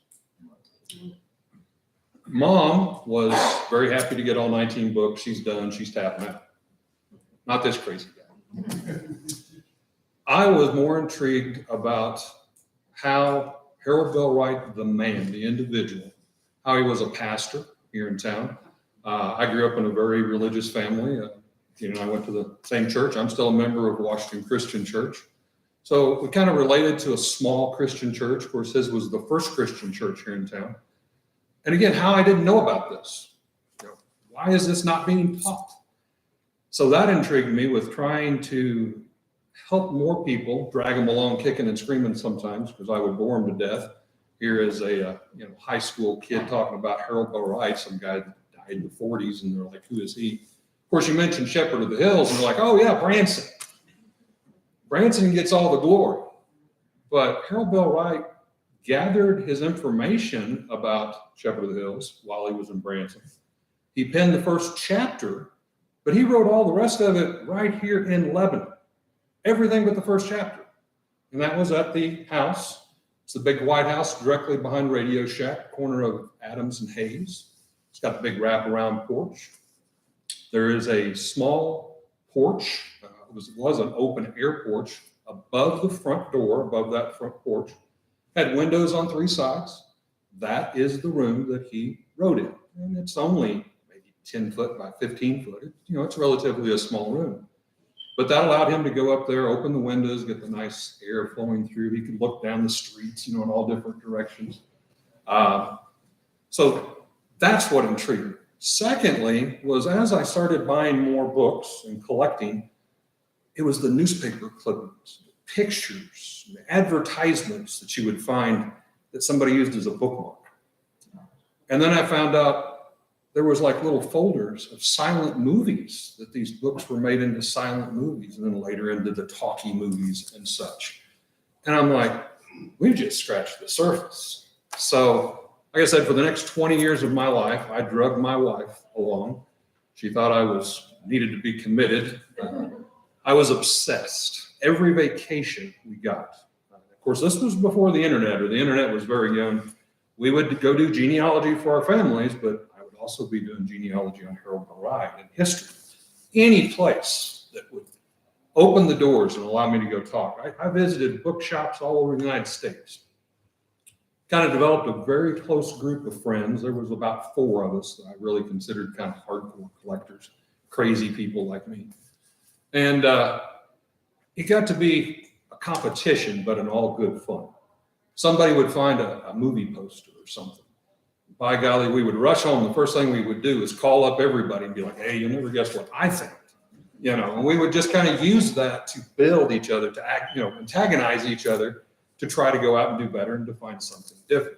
Mom was very happy to get all 19 books. She's done. She's tapping out. Not this crazy guy. I was more intrigued about how Harold Bell Wright, the man, the individual, how he was a pastor here in town. I grew up in a very religious family. I went to the same church. I'm still a member of Washington Christian Church. So we kind of related to a small Christian church. Of course, his was the first Christian church here in town. And again, how I didn't know about this. Why is this not being taught? So that intrigued me with trying to help more people, drag them along kicking and screaming sometimes, because I would bore them to death. Here is a high school kid talking about Harold Bell Wright, some guy that died in the 40s, and they're like, who is he? Of course, you mentioned Shepherd of the Hills, and they're like, oh yeah, Branson. Branson gets all the glory. But Harold Bell Wright gathered his information about Shepherd of the Hills while he was in Branson. He penned the first chapter, but he wrote all the rest of it right here in Lebanon. Everything but the first chapter. And that was at the house. It's the big white house directly behind Radio Shack, corner of Adams and Hayes. It's got the big wraparound porch. There is a small porch. It was an open air porch above the front door, above that front porch. Had windows on 3 sides. That is the room that he wrote in. And it's only maybe 10 foot by 15 foot. It's relatively a small room. But that allowed him to go up there, open the windows, get the nice air flowing through. He could look down the streets, in all different directions. So that's what intrigued me. Secondly, was as I started buying more books and collecting, it was the newspaper clippings, pictures, advertisements that you would find that somebody used as a bookmark. And then I found out there was like little folders of silent movies that these books were made into silent movies and then later into the talkie movies and such. And I'm like, we've just scratched the surface. So, like I said, for the next 20 years of my life, I drugged my wife along. She thought I needed to be committed. I was obsessed. Every vacation we got. Of course, this was before the internet, or the internet was very young. We would go do genealogy for our families, but I would also be doing genealogy on Harold Bell Wright and history. Any place that would open the doors and allow me to go talk. I visited bookshops all over the United States. Kind of developed a very close group of friends. There was about 4 of us that I really considered kind of hardcore collectors, crazy people like me. And it got to be a competition, but in all good fun. Somebody would find a movie poster or something. By golly, we would rush home. The first thing we would do is call up everybody and be like, hey, you'll never guess what I found. And we would just kind of use that to build each other, to act, antagonize each other, to try to go out and do better and to find something different.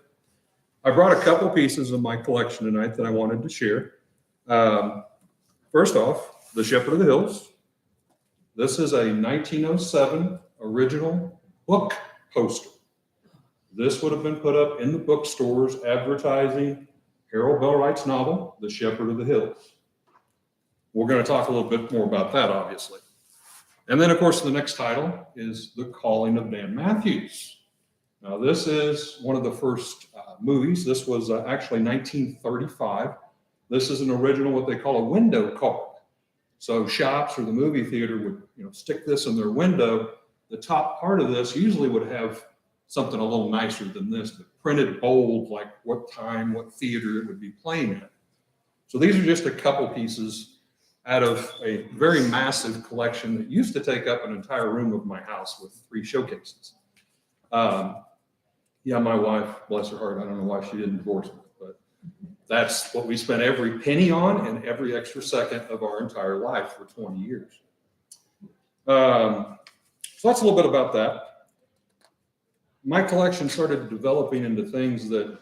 I brought a couple pieces of my collection tonight that I wanted to share. First off, the Shepherd of the Hills. This is a 1907 original book poster. this would have been put up in the bookstores advertising Harold Bell Wright's novel, The Shepherd of the Hills. We're going to talk a little bit more about that, obviously. And then, of course, the next title is The Calling of Dan Matthews. Now, this is one of the first movies. This was actually 1935. This is an original, what they call a window card. So shops or the movie theater would, stick this in their window. The top part of this usually would have something a little nicer than this, but printed bold, like what time, what theater it would be playing at. So these are just a couple pieces out of a very massive collection that used to take up an entire room of my house with 3 showcases. Yeah, my wife, bless her heart, I don't know why she didn't divorce me, but that's what we spent every penny on and every extra second of our entire life for 20 years. So that's a little bit about that. My collection started developing into things that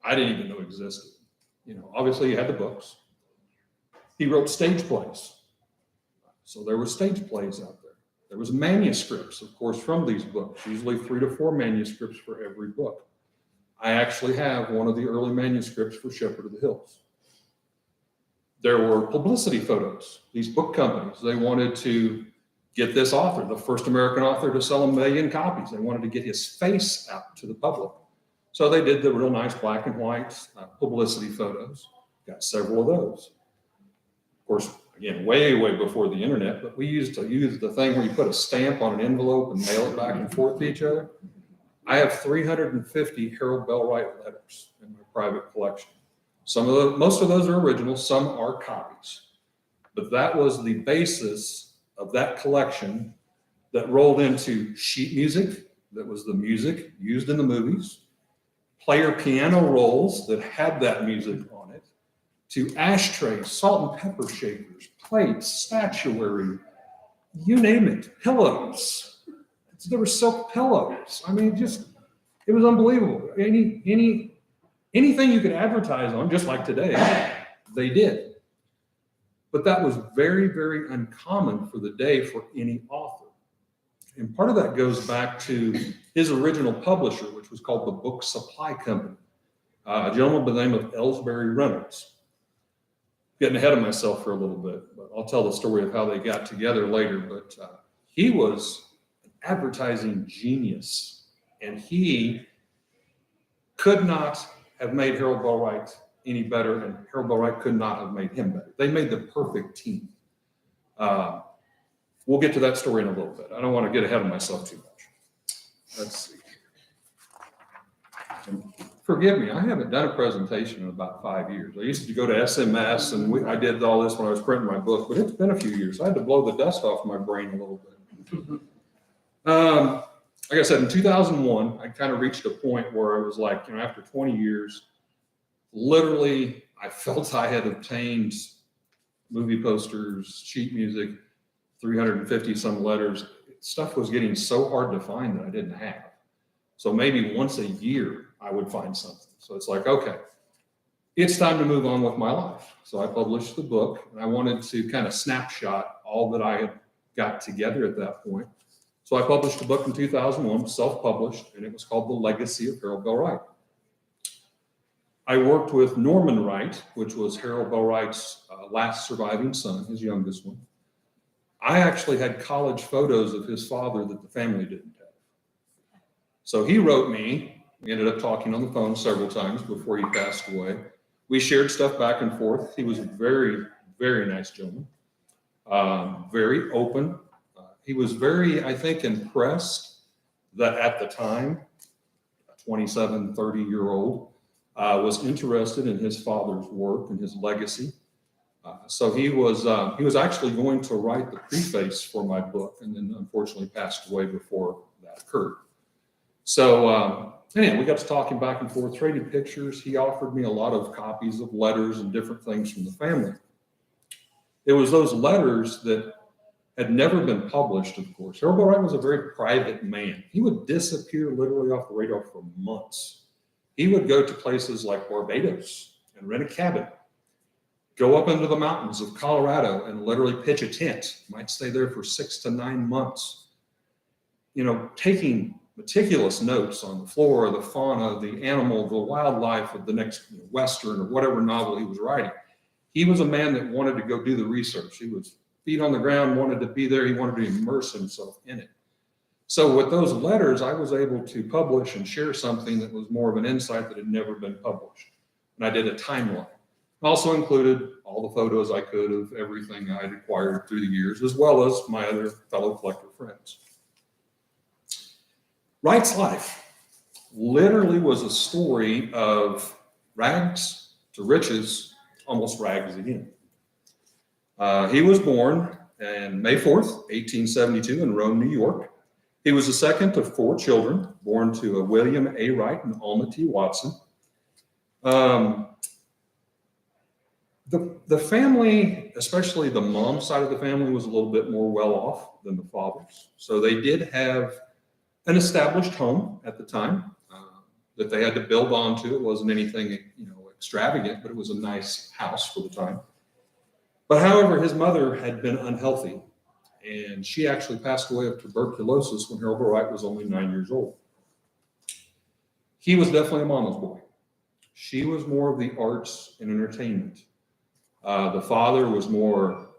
I didn't even know existed. Obviously you had the books. He wrote stage plays. So there were stage plays out there. There was manuscripts, of course, from these books, usually 3 to 4 manuscripts for every book. I actually have one of the early manuscripts for Shepherd of the Hills. There were publicity photos. These book companies, they wanted to get this author, the first American author, to sell 1 million copies. They wanted to get his face out to the public. So they did the real nice black and white publicity photos. Got several of those. Of course, again, way, way before the internet, but we used to use the thing where you put a stamp on an envelope and mail it back and forth to each other. I have 350 Harold Bell Wright letters in my private collection. Most of those are original, some are copies. But that was the basis of that collection that rolled into sheet music, that was the music used in the movies, player piano rolls that had that music on it, to ashtrays, salt and pepper shakers, plates, statuary, you name it, pillows. There were silk pillows. I mean, it was unbelievable. Anything you could advertise on, just like today, they did. But that was very, very uncommon for the day for any author. And part of that goes back to his original publisher, which was called the Book Supply Company, a gentleman by the name of Ellsbury Reynolds. Getting ahead of myself for a little bit, but I'll tell the story of how they got together later. But he was an advertising genius, and he could not have made Harold Bell Wright any better, and Harold Bell Wright could not have made him better. They made the perfect team. We'll get to that story in a little bit. I don't want to get ahead of myself too much. Let's see. And forgive me, I haven't done a presentation in about 5 years. I used to go to SMS, and I did all this when I was printing my book, but it's been a few years. I had to blow the dust off my brain a little bit. Like I said, in 2001, I kind of reached a point where I was like, after 20 years, literally, I felt I had obtained movie posters, sheet music, 350 some letters. Stuff was getting so hard to find that I didn't have. So maybe once a year, I would find something. So it's like, okay, it's time to move on with my life. So I published the book, and I wanted to kind of snapshot all that I had got together at that point. So I published a book in 2001, self-published, and it was called The Legacy of Harold Bell Wright. I worked with Norman Wright, which was Harold Bell Wright's last surviving son, his youngest one. I actually had college photos of his father that the family didn't have. So he wrote me. We ended up talking on the phone several times before he passed away. We shared stuff back and forth. He was a very, very nice gentleman, very open. He was very, I think, impressed that at the time, a 27, 30-year-old was interested in his father's work and his legacy. So he was actually going to write the preface for my book, and then unfortunately passed away before that occurred. So anyway, we got to talking back and forth, traded pictures. He offered me a lot of copies of letters and different things from the family. It was those letters that had never been published, of course. Harold Bell Wright was a very private man. He would disappear literally off the radar for months. He would go to places like Barbados and rent a cabin, go up into the mountains of Colorado and literally pitch a tent, might stay there for 6 to 9 months, taking meticulous notes on the flora, the fauna, the animal, the wildlife of the next Western or whatever novel he was writing. He was a man that wanted to go do the research. He was feet on the ground, wanted to be there. He wanted to immerse himself in it. So with those letters, I was able to publish and share something that was more of an insight that had never been published. And I did a timeline. Also included all the photos I could of everything I'd acquired through the years, as well as my other fellow collector friends. Wright's life literally was a story of rags to riches, almost rags again. He was born on May 4th, 1872 in Rome, New York. He was the second of 4 children, born to a William A. Wright and Alma T. Watson. The family, especially the mom side of the family, was a little bit more well off than the father's. So they did have an established home at the time that they had to build onto. It wasn't anything, extravagant, but it was a nice house for the time. But however, his mother had been unhealthy, and she actually passed away of tuberculosis when Harold Bell Wright was only 9 years old. He was definitely a mama's boy. She was more of the arts and entertainment. The father was more,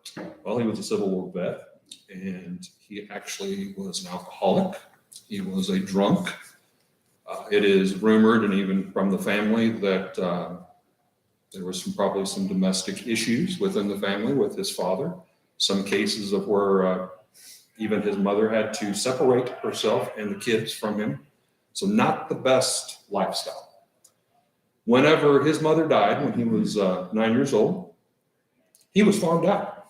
well, he was a Civil War vet, and he actually was an alcoholic. He was a drunk. It is rumored, and even from the family, that there was probably some domestic issues within the family with his father. Some cases of where even his mother had to separate herself and the kids from him. So not the best lifestyle. Whenever his mother died, when he was 9 years old, he was farmed out.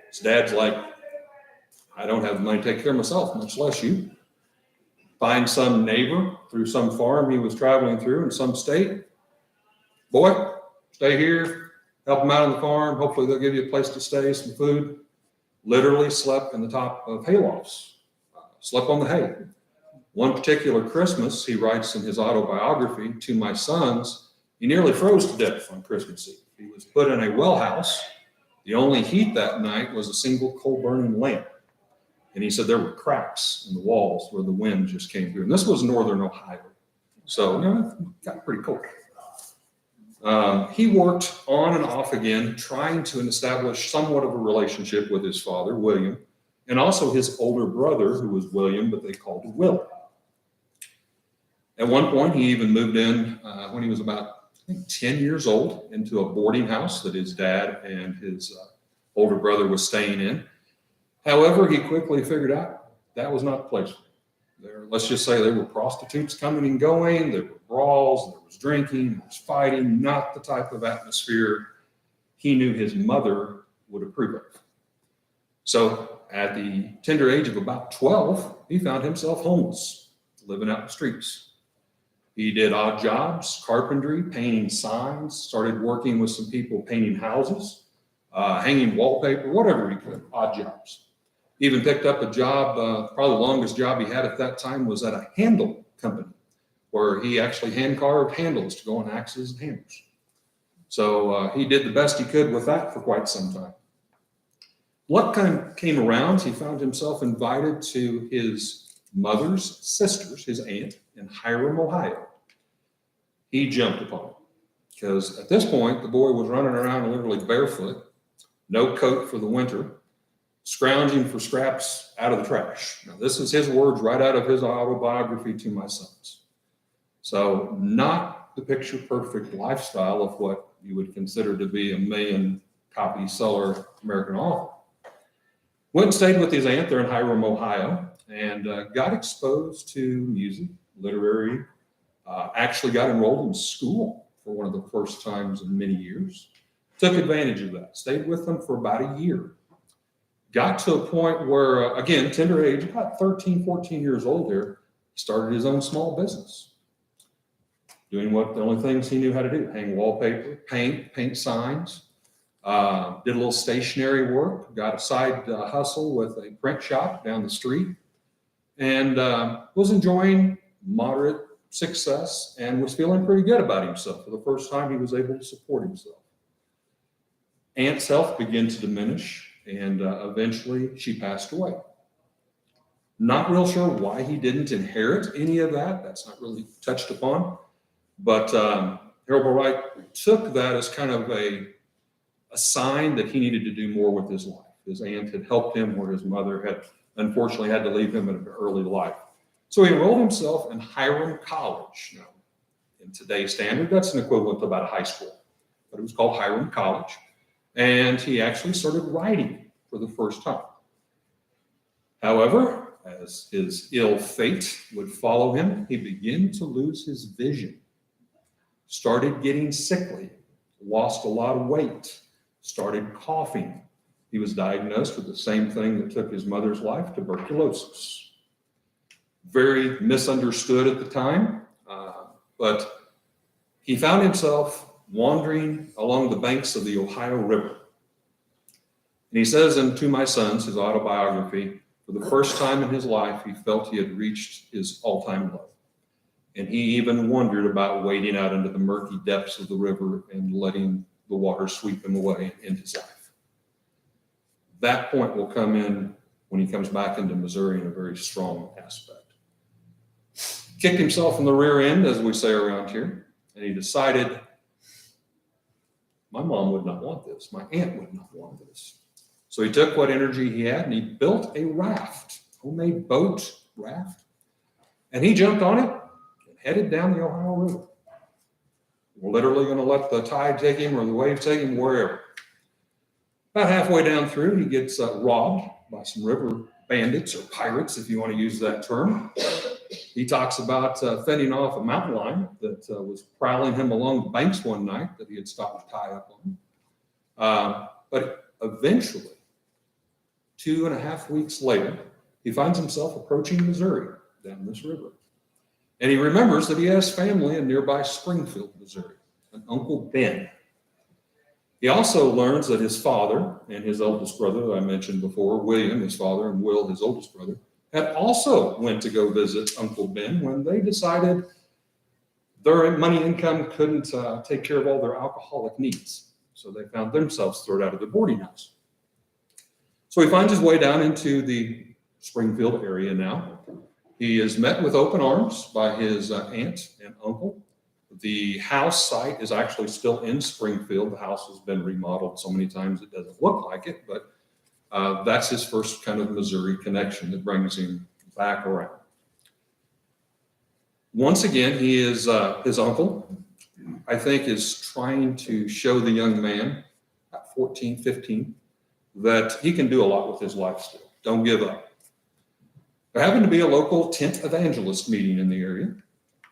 His dad's like, I don't have the money to take care of myself, much less you. Find some neighbor through some farm he was traveling through in some state. Boy, stay here, help them out on the farm. Hopefully they'll give you a place to stay, some food. Literally slept in the top of haylofts, slept on the hay. One particular Christmas, he writes in his autobiography, to my sons, he nearly froze to death on Christmas Eve. He was put in a well house. The only heat that night was a single coal-burning lamp. And he said there were cracks in the walls where the wind just came through. And this was northern Ohio. So, it got pretty cold. He worked on and off again, trying to establish somewhat of a relationship with his father, William, and also his older brother, who was William, but they called him Will. At one point, he even moved in when he was about 10 years old into a boarding house that his dad and his older brother was staying in. However, he quickly figured out that was not the place for him. Let's just say there were prostitutes coming and going, there were brawls, there was drinking, there was fighting, not the type of atmosphere he knew his mother would approve of. So at the tender age of about 12, he found himself homeless, living out in the streets. He did odd jobs, carpentry, painting signs, started working with some people painting houses, hanging wallpaper, whatever he could, odd jobs. Even picked up a job, probably the longest job he had at that time was at a handle company, where he actually hand carved handles to go on axes and hammers. So he did the best he could with that for quite some time. Luck kind of came around. He found himself invited to his mother's sisters, his aunt, in Hiram, Ohio. He jumped upon it because at this point, the boy was running around literally barefoot, no coat for the winter, scrounging for scraps out of the trash. Now, this is his words right out of his autobiography to my sons. So not the picture perfect lifestyle of what you would consider to be a million copy seller American author. Went and stayed with his aunt there in Hiram, Ohio, and got exposed to music, literary, actually got enrolled in school for one of the first times in many years. Took advantage of that, stayed with them for about a year. Got to a point where, again, tender age, about 13, 14 years old here, started his own small business. Doing what the only things he knew how to do, hang wallpaper, paint signs, did a little stationery work, got a side hustle with a print shop down the street, and was enjoying moderate success and was feeling pretty good about himself. For the first time, he was able to support himself. Aunt's health began to diminish, and eventually she passed away. Not real sure why he didn't inherit any of that. That's not really touched upon. But Harold Bell Wright took that as kind of a sign that he needed to do more with his life. His aunt had helped him where his mother had unfortunately had to leave him at an early life. So he enrolled himself in Hiram College. Now, in today's standard, that's an equivalent to about a high school, but it was called Hiram College. And he actually started writing for the first time. However, as his ill fate would follow him, he began to lose his vision, started getting sickly, lost a lot of weight, started coughing. He was diagnosed with the same thing that took his mother's life, tuberculosis. Very misunderstood at the time, but he found himself wandering along the banks of the Ohio River. And he says in To My Sons, his autobiography, for the first time in his life, he felt he had reached his all-time low. And he even wondered about wading out into the murky depths of the river and letting the water sweep him away in his life. That point will come in when he comes back into Missouri in a very strong aspect. Kicked himself in the rear end, as we say around here, and he decided, my mom would not want this. My aunt would not want this. So he took what energy he had and he built a raft, homemade boat raft, and he jumped on it and headed down the Ohio River. We're literally going to let the tide take him or the waves take him wherever. About halfway down through, he gets robbed by some river bandits or pirates, if you want to use that term. He talks about fending off a mountain lion that was prowling him along the banks one night that he had stopped to tie up on. But eventually, 2.5 weeks later, he finds himself approaching Missouri down this river. And he remembers that he has family in nearby Springfield, Missouri, an Uncle Ben. He also learns that his father and his eldest brother that I mentioned before, William, his father, and Will, his oldest brother, had also went to go visit Uncle Ben when they decided their money income couldn't take care of all their alcoholic needs. So they found themselves thrown out of the boarding house. So he finds his way down into the Springfield area now. He is met with open arms by his aunt and uncle. The house site is actually still in Springfield. The house has been remodeled so many times it doesn't look like it, but that's his first kind of Missouri connection that brings him back around. Once again, he is his uncle, I think, is trying to show the young man at 14, 15, that he can do a lot with his life still. Don't give up. There happened to be a local tent evangelist meeting in the area,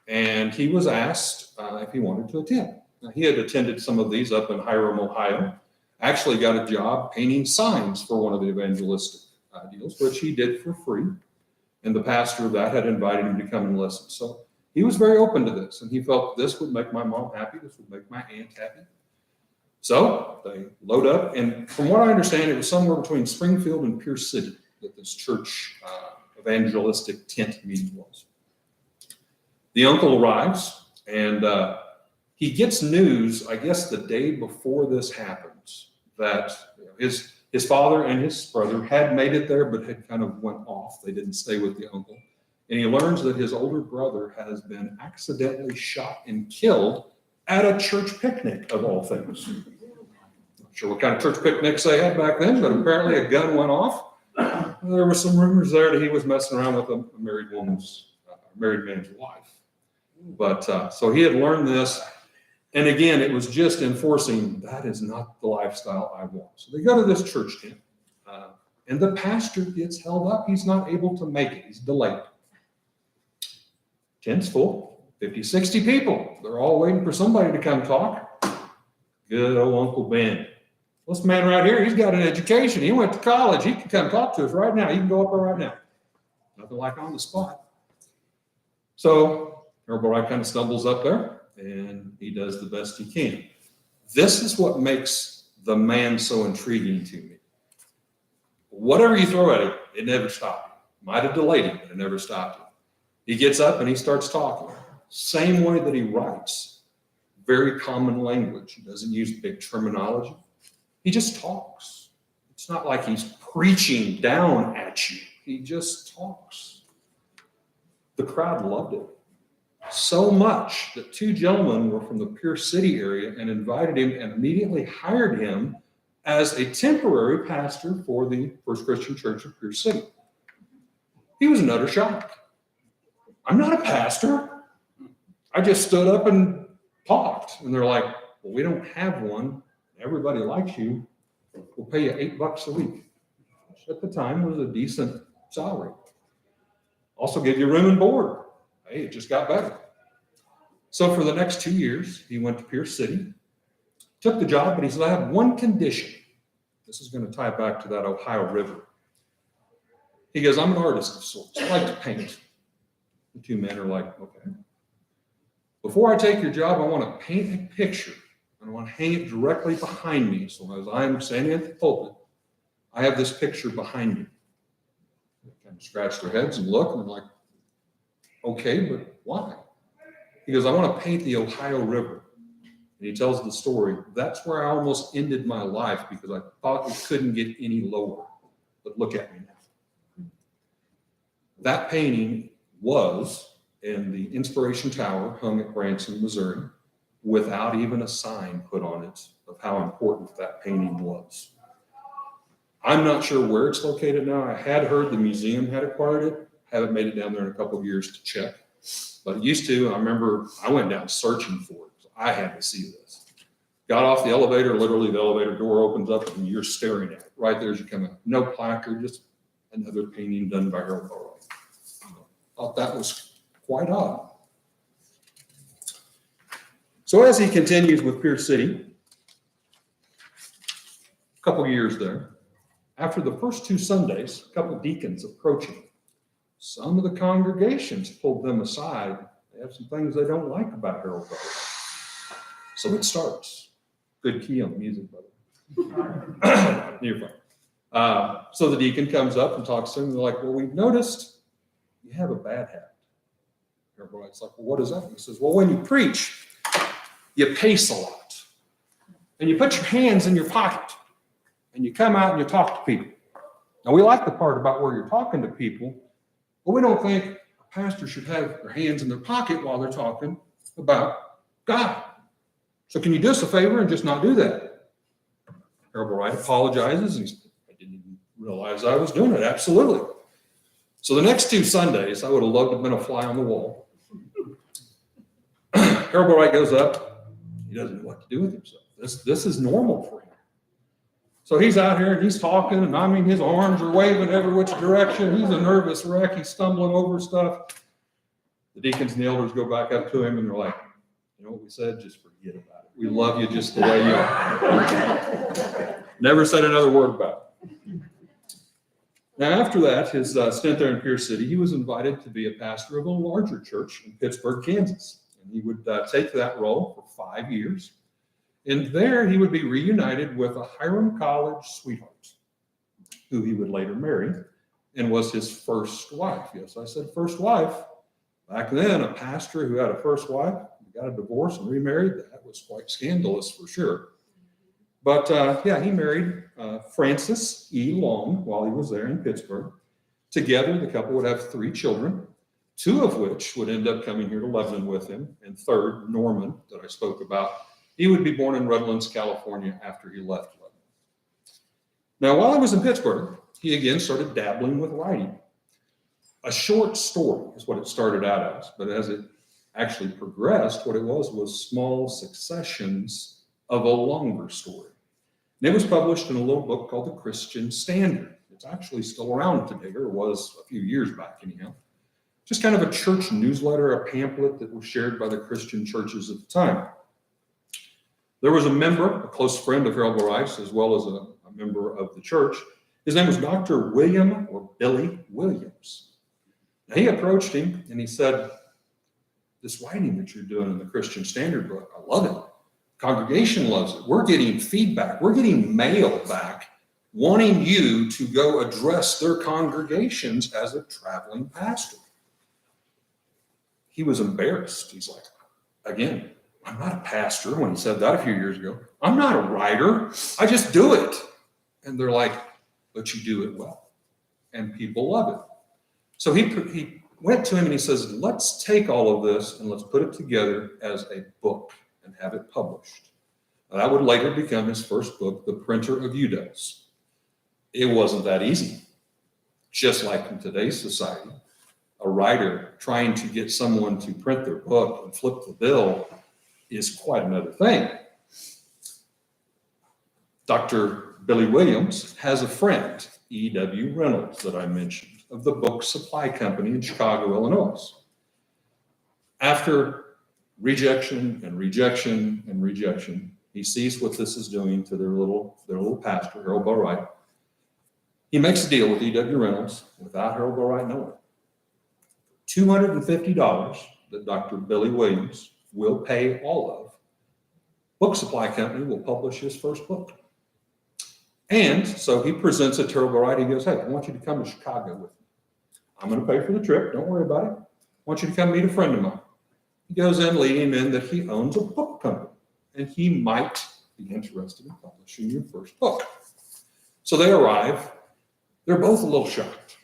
and he was asked if he wanted to attend. Now, he had attended some of these up in Hiram, Ohio, actually got a job painting signs for one of the evangelistic deals, which he did for free, and the pastor of that had invited him to come and listen. So he was very open to this, and he felt this would make my mom happy, this would make my aunt happy. So they load up, and from what I understand, it was somewhere between Springfield and Pierce City that this church evangelistic tent meeting was. The uncle arrives, and he gets news, I guess the day before this happens, that his father and his brother had made it there, but had kind of went off. They didn't stay with the uncle. And he learns that his older brother has been accidentally shot and killed at a church picnic, of all things. Not sure what kind of church picnics they had back then, but apparently a gun went off. There were some rumors there that he was messing around with a married man's wife. But so he had learned this. And again, it was just enforcing that is not the lifestyle I want. So they go to this church tent, and the pastor gets held up. He's not able to make it. He's delayed. Tent's full, 50, 60 people. They're all waiting for somebody to come talk. Good old Uncle Ben. This man right here, he's got an education. He went to college. He can come talk to us right now. He can go up there right now. Nothing like on the spot. So Harold Bell Wright kind of stumbles up there, and he does the best he can. This is what makes the man so intriguing to me. Whatever you throw at him, it never stopped him. Might have delayed him, but it never stopped him. He gets up and he starts talking. Same way that he writes. Very common language. He doesn't use big terminology. He just talks. It's not like he's preaching down at you. He just talks. The crowd loved it. So much that two gentlemen were from the Pierce City area and invited him and immediately hired him as a temporary pastor for the First Christian Church of Pierce City. He was in utter shock. I'm not a pastor. I just stood up and talked. And they're like, well, we don't have one. Everybody likes you. We'll pay you $8 a week. Which at the time was a decent salary. Also give you room and board. Hey, it just got better. So for the next 2 years, he went to Pierce City, took the job, but he said, I have one condition. This is going to tie back to that Ohio River. He goes, I'm an artist of sorts. I like to paint. The two men are like, okay. Before I take your job, I want to paint a picture. And I want to hang it directly behind me. So as I'm standing at the pulpit, I have this picture behind me. They kind of scratch their heads and look, and they're like, okay, but why? He goes, I want to paint the Ohio River. And he tells the story. That's where I almost ended my life because I thought it couldn't get any lower. But look at me now. That painting was in the Inspiration Tower hung at Branson, Missouri, without even a sign put on it of how important that painting was. I'm not sure where it's located now. I had heard the museum had acquired it. Haven't made it down there in a couple of years to check. But it used to. I remember I went down searching for it. I had to see this. Got off the elevator, literally the elevator door opens up and you're staring at it. Right there as you come out. No placard, just another painting done by Harold Bell Wright. Thought that was quite odd. So as he continues with Pierce City, a couple of years there, after the first 2 Sundays, a couple of deacons approach him. Some of the congregations pulled them aside. They have some things they don't like about Harold Bell Wright. So it starts. Good key on the music, brother. You're fine. So the deacon comes up and talks to him. They're like, well, we've noticed you have a bad habit. Harold Bell Wright's like, well, what is that? He says, well, when you preach, you pace a lot. And you put your hands in your pocket. And you come out and you talk to people. Now, we like the part about where you're talking to people, but we don't think a pastor should have their hands in their pocket while they're talking about God. So can you do us a favor and just not do that? Harold Bell Wright apologizes, and he says, I didn't even realize I was doing it. Absolutely. So the next 2 Sundays, I would have loved to have been a fly on the wall. Harold Bell Wright goes up. He doesn't know what to do with himself. This is normal for him. So he's out here and he's talking, and I mean, his arms are waving every which direction. He's a nervous wreck. He's stumbling over stuff. The deacons and the elders go back up to him and they're like, you know what we said? Just forget about it. We love you just the way you are. Never said another word about it. Now, after that, his stint there in Pierce City, he was invited to be a pastor of a larger church in Pittsburgh, Kansas. And he would take that role for 5 years. And there he would be reunited with a Hiram College sweetheart, who he would later marry, and was his first wife. Yes, I said first wife. Back then, a pastor who had a first wife, got a divorce and remarried, that was quite scandalous for sure. But he married Frances E. Long while he was there in Pittsburgh. Together, the couple would have 3 children, 2 of which would end up coming here to Lebanon with him, and third, Norman, that I spoke about. He would be born in Redlands, California after he left Lebanon. Now, while he was in Pittsburgh, he again started dabbling with writing. A short story is what it started out as, but as it actually progressed, what it was small successions of a longer story. And it was published in a little book called The Christian Standard. It's actually still around today, or was a few years back anyhow. Just kind of a church newsletter, a pamphlet that was shared by the Christian churches at the time. There was a member, a close friend of Harold Bell Wright's, as well as a member of the church. His name was Dr. William or Billy Williams. Now, he approached him and he said, this writing that you're doing in the Christian Standard book, I love it. Congregation loves it. We're getting feedback. We're getting mail back wanting you to go address their congregations as a traveling pastor. He was embarrassed. He's like, again, I'm not a pastor. When he said that a few years ago, I'm not a writer. I just do it. And they're like, but you do it well. and people love it. So he went to him and he says, let's take all of this and let's put it together as a book and have it published. Now, that would later become his first book, The Printer of Udels. It wasn't that easy. Just like in today's society, a writer trying to get someone to print their book and flip the bill is quite another thing. Dr. Billy Williams has a friend, E.W. Reynolds, that I mentioned, of the Book Supply Company in Chicago, Illinois. After rejection and rejection and rejection, he sees what this is doing to their little pastor, Harold Bell Wright. He makes a deal with E.W. Reynolds without Harold Bell Wright knowing. $250 that Dr. Billy Williams will pay all of. Book Supply Company will publish his first book. And so he presents it to Harold Bell Wright. He goes, hey, I want you to come to Chicago with me. I'm going to pay for the trip. Don't worry about it. I want you to come meet a friend of mine. He goes in, leading him in that he owns a book company and he might be interested in publishing your first book. So they arrive. They're both a little shocked.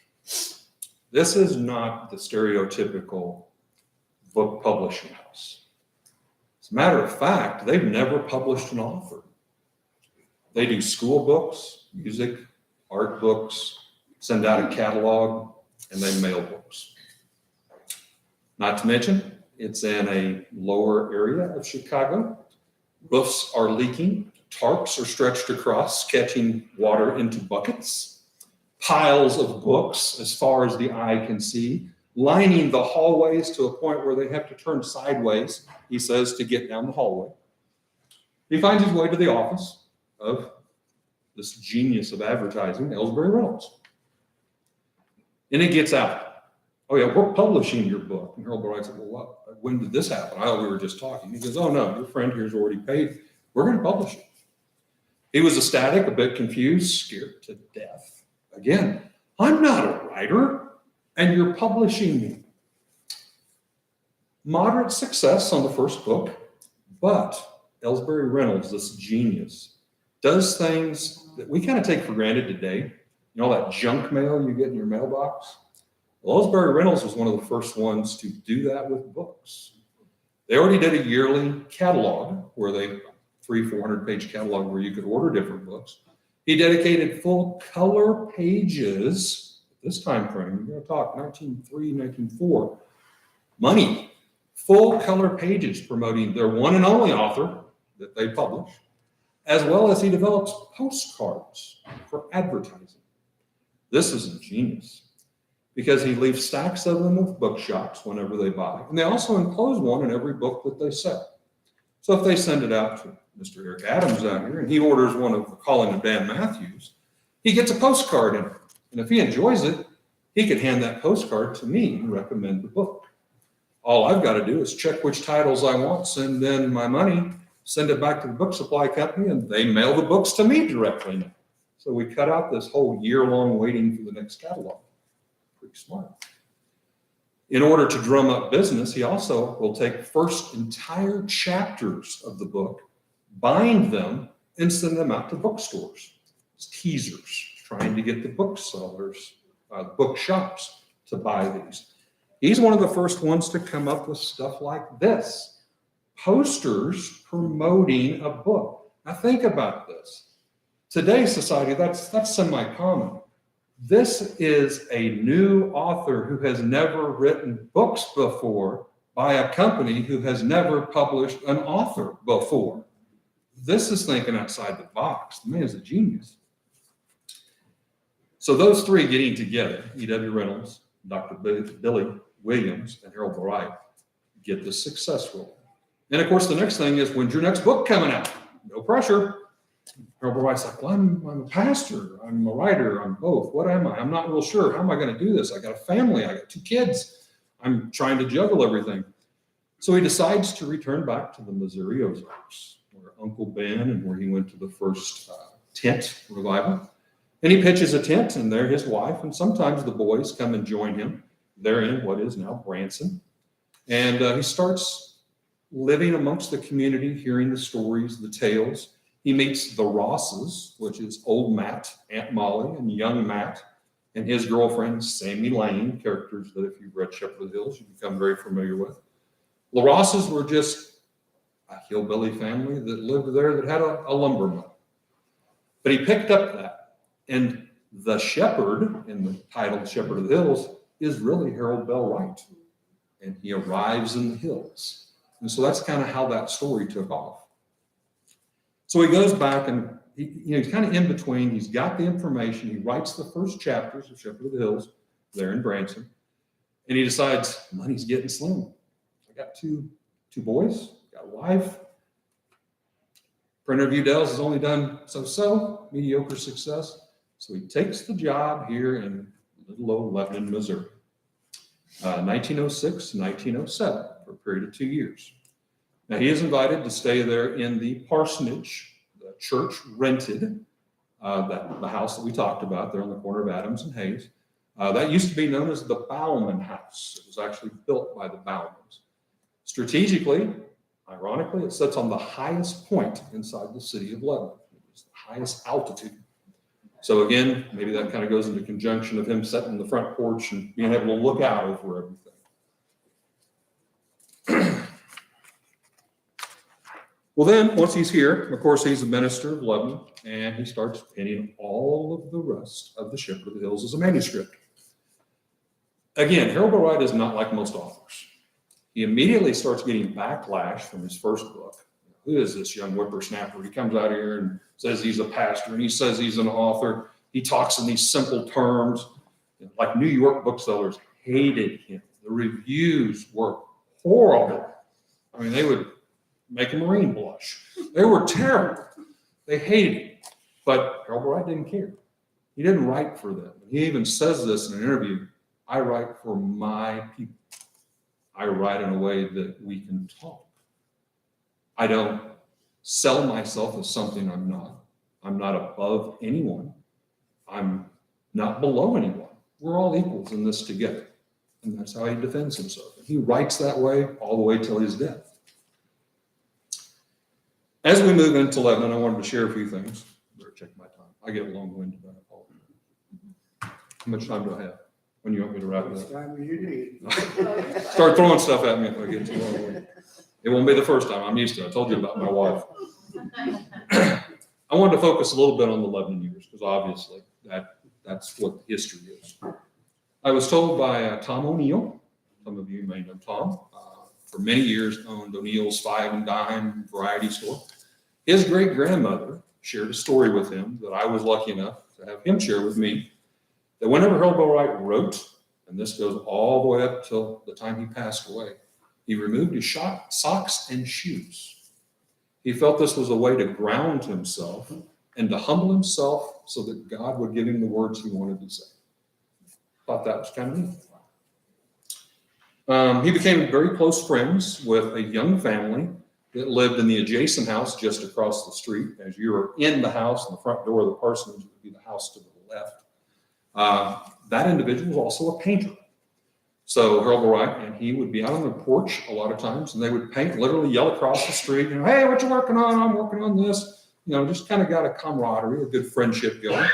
This is not the stereotypical book publishing house. As a matter of fact, they've never published an author. They do school books, music, art books, send out a catalog, and they mail books. Not to mention, it's in a lower area of Chicago. Roofs are leaking, tarps are stretched across, catching water into buckets. Piles of books as far as the eye can see, lining the hallways to a point where they have to turn sideways, he says, to get down the hallway. He finds his way to the office of this genius of advertising, Ellsbury Reynolds. And it gets out. Oh yeah, we're publishing your book. And Harold Bell Wright said, well, what? When did this happen? We were just talking. He goes, oh no, your friend here's already paid. We're going to publish it. He was ecstatic, a bit confused, scared to death. Again, I'm not a writer, and you're publishing me. Moderate success on the first book, but Ellsbury Reynolds, this genius, does things that we kind of take for granted today. You know that junk mail you get in your mailbox? Well, Ellsbury Reynolds was one of the first ones to do that with books. They already did a yearly catalog where they 300-400 page catalog where you could order different books. He dedicated full color pages at this time frame. We're going to talk 1903, 1904. Money, full color pages promoting their one and only author that they publish, as well as he develops postcards for advertising. This is ingenious because he leaves stacks of them with bookshops whenever they buy. And they also enclose one in every book that they sell. So if they send it out to Mr. Eric Adams out here and he orders one of The Calling of Dan Matthews, he gets a postcard in it. And if he enjoys it, he could hand that postcard to me and recommend the book. All I've got to do is check which titles I want, send in my money, send it back to the book supply company, and they mail the books to me directly now. So we cut out this whole year-long waiting for the next catalog. Pretty smart. In order to drum up business, he also will take first entire chapters of the book, bind them, and send them out to bookstores. It's teasers, trying to get the booksellers, bookshops to buy these. He's one of the first ones to come up with stuff like this. Posters promoting a book. Now think about this. Today's society, that's semi-common. This is a new author who has never written books before by a company who has never published an author before. This is thinking outside the box. The man is a genius. So those three getting together, E.W. Reynolds, Dr. Billy Williams, and Harold Bell Wright, get the success role. And of course, the next thing is, when's your next book coming out? No pressure. Harold Bell Wright's like, well, I'm a pastor, I'm a writer, I'm both. What am I? I'm not real sure. How am I going to do this? I got a family, I got 2 kids. I'm trying to juggle everything. So he decides to return back to the Missouri Ozarks, where Uncle Ben and where he went to the first tent revival. And he pitches a tent, and there his wife, and sometimes the boys come and join him. They're in what is now Branson. And he starts living amongst the community, hearing the stories, the tales. He meets the Rosses, which is old Matt, Aunt Molly, and young Matt, and his girlfriend, Sammy Lane, characters that if you've read Shepherd of the Hills, you become very familiar with. The Rosses were just a hillbilly family that lived there that had a lumber mill. But he picked up that. And the shepherd, in the title Shepherd of the Hills, is really Harold Bell Wright. And he arrives in the hills. And so that's kind of how that story took off. So he goes back and he's kind of in between. He's got the information. He writes the first chapters of Shepherd of the Hills there in Branson. And he decides, money's getting slim. I got two boys, got a wife. Printer of Udell's has only done so-so, mediocre success. So he takes the job here in little old Lebanon, Missouri. 1906, 1907, for a period of 2 years. Now he is invited to stay there in the parsonage. The church rented the house that we talked about there on the corner of Adams and Hayes. That used to be known as the Bauman House. It was actually built by the Baumans. Strategically, ironically, it sits on the highest point inside the city of Lebanon. It's the highest altitude. So again, maybe that kind of goes into conjunction of him sitting in the front porch and being able to look out over everything. Well then, once he's here, of course, he's a minister of Lebanon, and he starts penning all of the rest of the Shepherd of the Hills as a manuscript. Again, Harold Bell Wright is not like most authors. He immediately starts getting backlash from his first book. Who is this young whippersnapper? He comes out here and says he's a pastor, and he says he's an author. He talks in these simple terms. Like New York booksellers hated him. The reviews were horrible. I mean, they would make a Marine blush. They were terrible. They hated him. But Harold Bell Wright didn't care. He didn't write for them. He even says this in an interview, I write for my people. I write in a way that we can talk. I don't sell myself as something I'm not. I'm not above anyone. I'm not below anyone. We're all equals in this together. And that's how he defends himself. And he writes that way all the way till his death. As we move into Lebanon, I wanted to share a few things. Better check my time. I get long-winded. I apologize. How much time do I have? When you want me to wrap it up? Time you need. Start throwing stuff at me if I get too long. It won't be the first time. I'm used to it. I told you about my wife. I wanted to focus a little bit on the Lebanon years because obviously that's what the history is. I was told by Tom O'Neill, some of you may know Tom, for many years owned O'Neill's Five and Dime variety store. His great-grandmother shared a story with him that I was lucky enough to have him share with me, that whenever Harold Bell Wright wrote, and this goes all the way up till the time he passed away, he removed his socks and shoes. He felt this was a way to ground himself and to humble himself so that God would give him the words he wanted to say. Thought that was kind of neat. He became very close friends with a young family that lived in the adjacent house just across the street. As you were in the house, and the front door of the parsonage would be the house to the left. That individual was also a painter. So Harold Bell Wright and he would be out on the porch a lot of times, and they would paint, literally yell across the street, hey, what you working on? I'm working on this. Just kind of got a camaraderie, a good friendship going.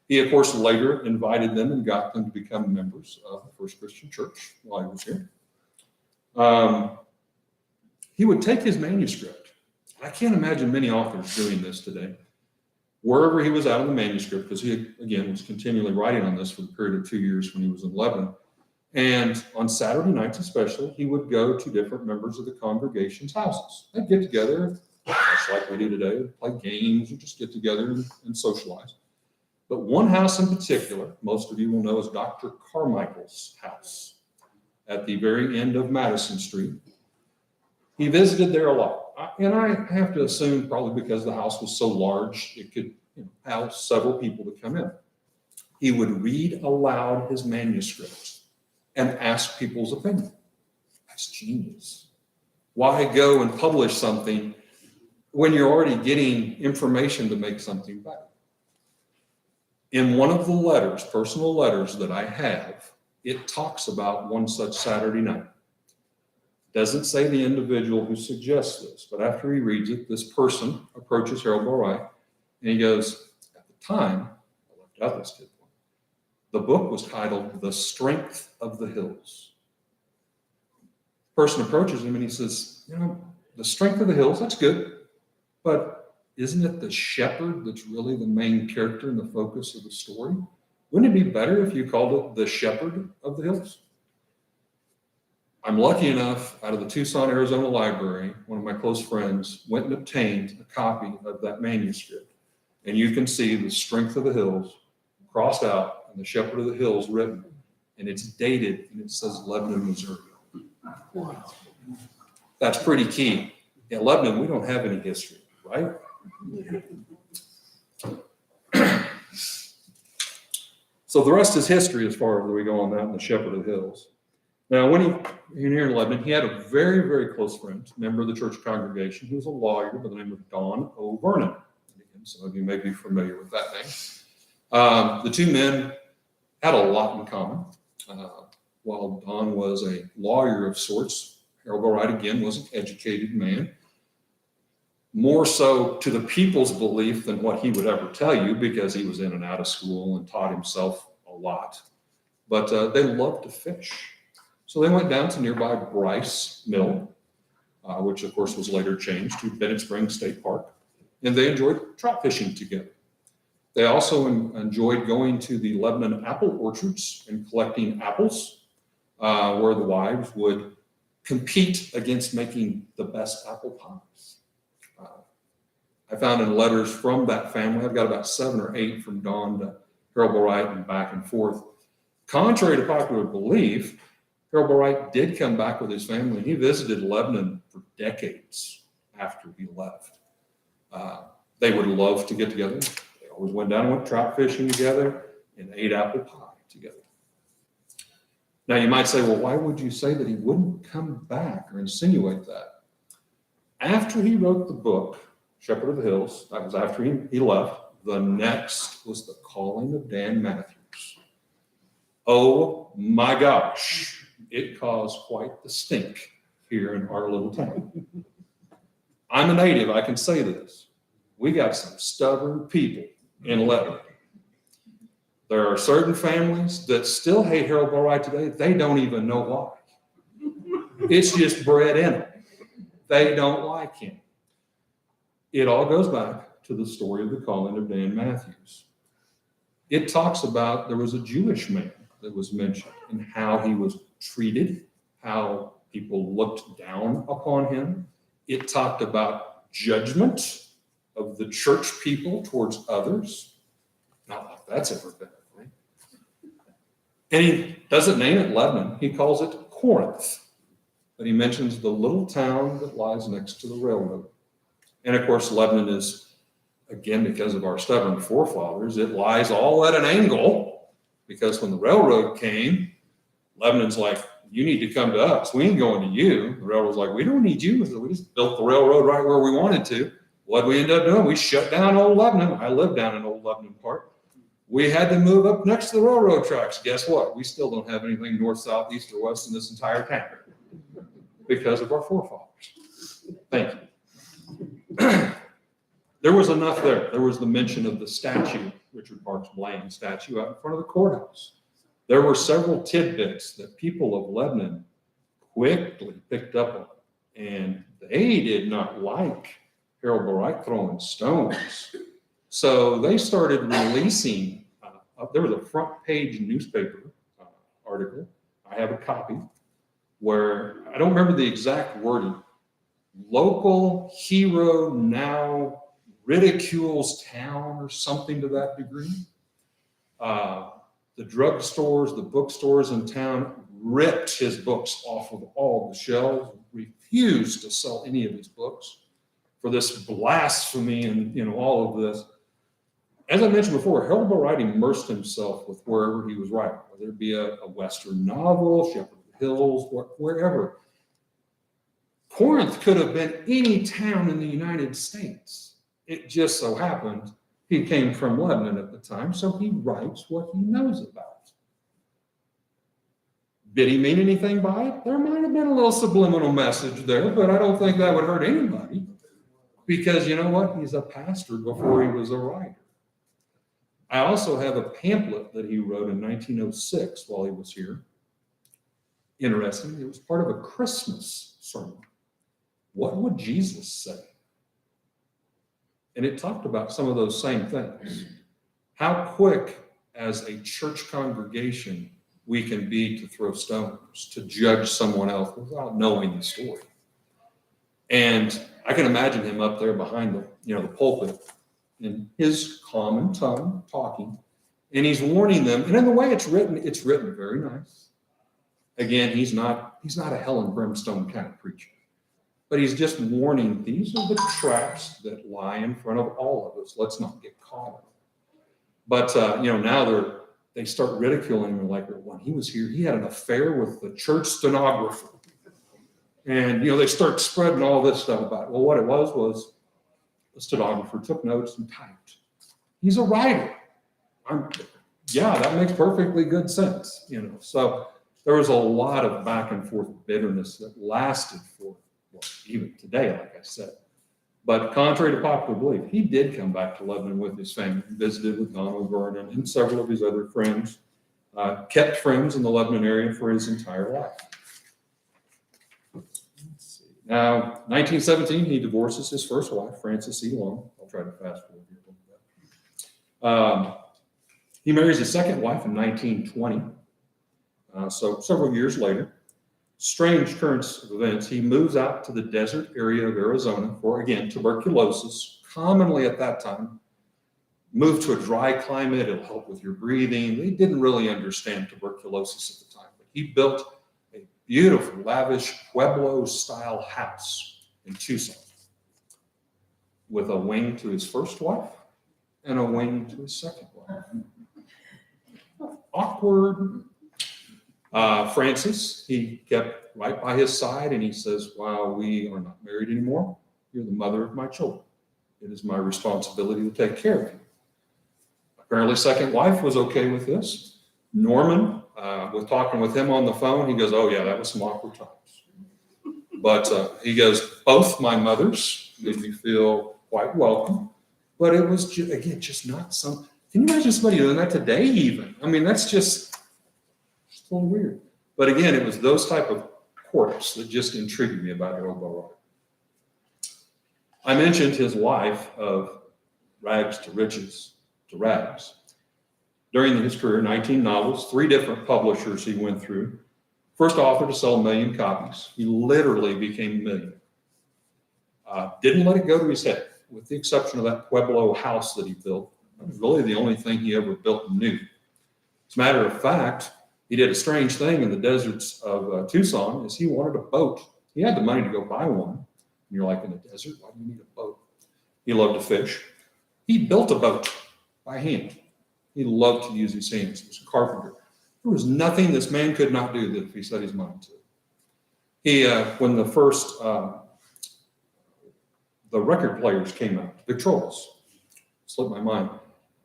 He, of course, later invited them and got them to become members of the First Christian Church while he was here. He would take his manuscript. I can't imagine many authors doing this today. Wherever he was out of the manuscript, because he, again, was continually writing on this for the period of 2 years when he was in Lebanon. And on Saturday nights especially, he would go to different members of the congregation's houses. They'd get together, just like we do today, play games or just get together and socialize. But one house in particular, most of you will know, is Dr. Carmichael's house at the very end of Madison Street. He visited there a lot. And I have to assume probably because the house was so large, it could house several people to come in. He would read aloud his manuscript and ask people's opinion. That's genius. Why go and publish something when you're already getting information to make something better? In one of the letters, personal letters that I have, it talks about one such Saturday night. Doesn't say the individual who suggests this, but after he reads it, this person approaches Harold Bell Wright, and he goes, at the time, I left out this kid, The book was titled The Strength of the Hills. The person approaches him and he says, the strength of the hills, that's good, but isn't it the shepherd that's really the main character and the focus of the story? Wouldn't it be better if you called it The Shepherd of the Hills? I'm lucky enough, out of the Tucson, Arizona library, one of my close friends went and obtained a copy of that manuscript. And you can see The Strength of the Hills crossed out and The Shepherd of the Hills written. And it's dated and it says Lebanon, Missouri. That's pretty key. In Lebanon, we don't have any history, right? So the rest is history as far as we go on that in The Shepherd of the Hills. Now, when here in Lebanon, he had a very, very close friend, member of the church congregation, who was a lawyer by the name of Don O. Vernon. Again, some of you may be familiar with that name. The two men had a lot in common. While Don was a lawyer of sorts, Harold Bell Wright, again, was an educated man. More so to the people's belief than what he would ever tell you, because he was in and out of school and taught himself a lot. But they loved to fish. So they went down to nearby Bryce Mill, which of course was later changed to Bennett Springs State Park, and they enjoyed trout fishing together. They also enjoyed going to the Lebanon apple orchards and collecting apples, where the wives would compete against making the best apple pies. I found in letters from that family, I've got about 7 or 8 from Don to Harold Bell Wright and back and forth. Contrary to popular belief, Harold Bell Wright did come back with his family. He visited Lebanon for decades after he left. They would love to get together. They always went down and went trout fishing together and ate apple pie together. Now you might say, well, why would you say that he wouldn't come back or insinuate that? After he wrote the book, Shepherd of the Hills, that was after he left, the next was The Calling of Dan Matthews. Oh my gosh, it caused quite the stink here in our little town. I'm a native, I can say this. We got some stubborn people in Lebanon. There are certain families that still hate Harold Bell Wright today. They don't even know why. It's just bred in them. They don't like him. It all goes back to the story of The Calling of Dan Matthews. It talks about there was a Jewish man that was mentioned and how he was treated, how people looked down upon him. It talked about judgment of the church people towards others. Not like that's ever been a thing. And he doesn't name it Lebanon. He calls it Corinth. But he mentions the little town that lies next to the railroad. And of course, Lebanon is, again, because of our stubborn forefathers, it lies all at an angle, because when the railroad came, Lebanon's like, you need to come to us. We ain't going to you. The railroad's like, we don't need you. So we just built the railroad right where we wanted to. What we ended up doing, we shut down Old Lebanon. I lived down in Old Lebanon Park. We had to move up next to the railroad tracks. Guess what? We still don't have anything north, south, east, or west in this entire town because of our forefathers. Thank you. There was enough there. There was the mention of the statue, Richard Parks Blaine statue out in front of the courthouse. There were several tidbits that people of Lebanon quickly picked up on, and they did not like Harold Bell Wright throwing stones. So they started releasing, there was a front page newspaper article, I have a copy, where, I don't remember the exact wording, local hero now ridicules town or something to that degree. The drugstores, the bookstores in town ripped his books off of all the shelves, refused to sell any of his books for this blasphemy and all of this. As I mentioned before, Harold Bell Wright immersed himself with wherever he was writing, whether it be a Western novel, Shepherd of the Hills, wherever. Corinth could have been any town in the United States. It just so happened he came from Lebanon at the time, so he writes what he knows about. Did he mean anything by it? There might have been a little subliminal message there, but I don't think that would hurt anybody, because you know what? He's a pastor before he was a writer. I also have a pamphlet that he wrote in 1906 while he was here. Interesting, it was part of a Christmas sermon. What would Jesus say? And it talked about some of those same things. How quick as a church congregation we can be to throw stones, to judge someone else without knowing the story. And I can imagine him up there behind the pulpit in his common tongue talking, and he's warning them. And in the way it's written very nice. Again, he's not a hell and brimstone kind of preacher, but he's just warning, these are the traps that lie in front of all of us. Let's not get caught up. But now they start ridiculing him, like, when he was here, he had an affair with the church stenographer. And, they start spreading all this stuff about it. Well, what it was the stenographer took notes and typed. He's a writer. That makes perfectly good sense, So there was a lot of back and forth bitterness that lasted for, even today, like I said. But contrary to popular belief, he did come back to Lebanon with his family, visited with Donald Vernon and several of his other friends, kept friends in the Lebanon area for his entire life. Now, 1917, he divorces his first wife, Frances E. Long. I'll try to fast forward here a little bit. He marries his second wife in 1920. So several years later, strange currents of events, he moves out to the desert area of Arizona for, again, tuberculosis. Commonly at that time, moved to a dry climate, it'll help with your breathing. They didn't really understand tuberculosis at the time, but he built a beautiful, lavish Pueblo-style house in Tucson with a wing to his first wife and a wing to his second wife. Awkward. Francis, he kept right by his side, and he says, while we are not married anymore, you're the mother of my children. It is my responsibility to take care of you. Apparently, second wife was okay with this. Norman, with talking with him on the phone, he goes, oh yeah, that was some awkward times. But he goes, both my mothers made me feel quite welcome, but it was, just not some, can you imagine somebody doing that today even? I mean, that's just a little weird. But again, it was those type of quirks that just intrigued me about Harold Bell Wright. I mentioned his life of rags to riches to rags. During his career, 19 novels, 3 different publishers he went through. First author to sell 1 million copies. He literally became a millionaire. Didn't let it go to his head, with the exception of that Pueblo house that he built. That was really the only thing he ever built new. As a matter of fact, he did a strange thing in the deserts of Tucson, is he wanted a boat. He had the money to go buy one. And you're like, in the desert, why do you need a boat? He loved to fish. He built a boat by hand. He loved to use his hands. He was a carpenter. There was nothing this man could not do that if he set his mind to. He, when the first, the record players came out, Victrolas, slipped my mind.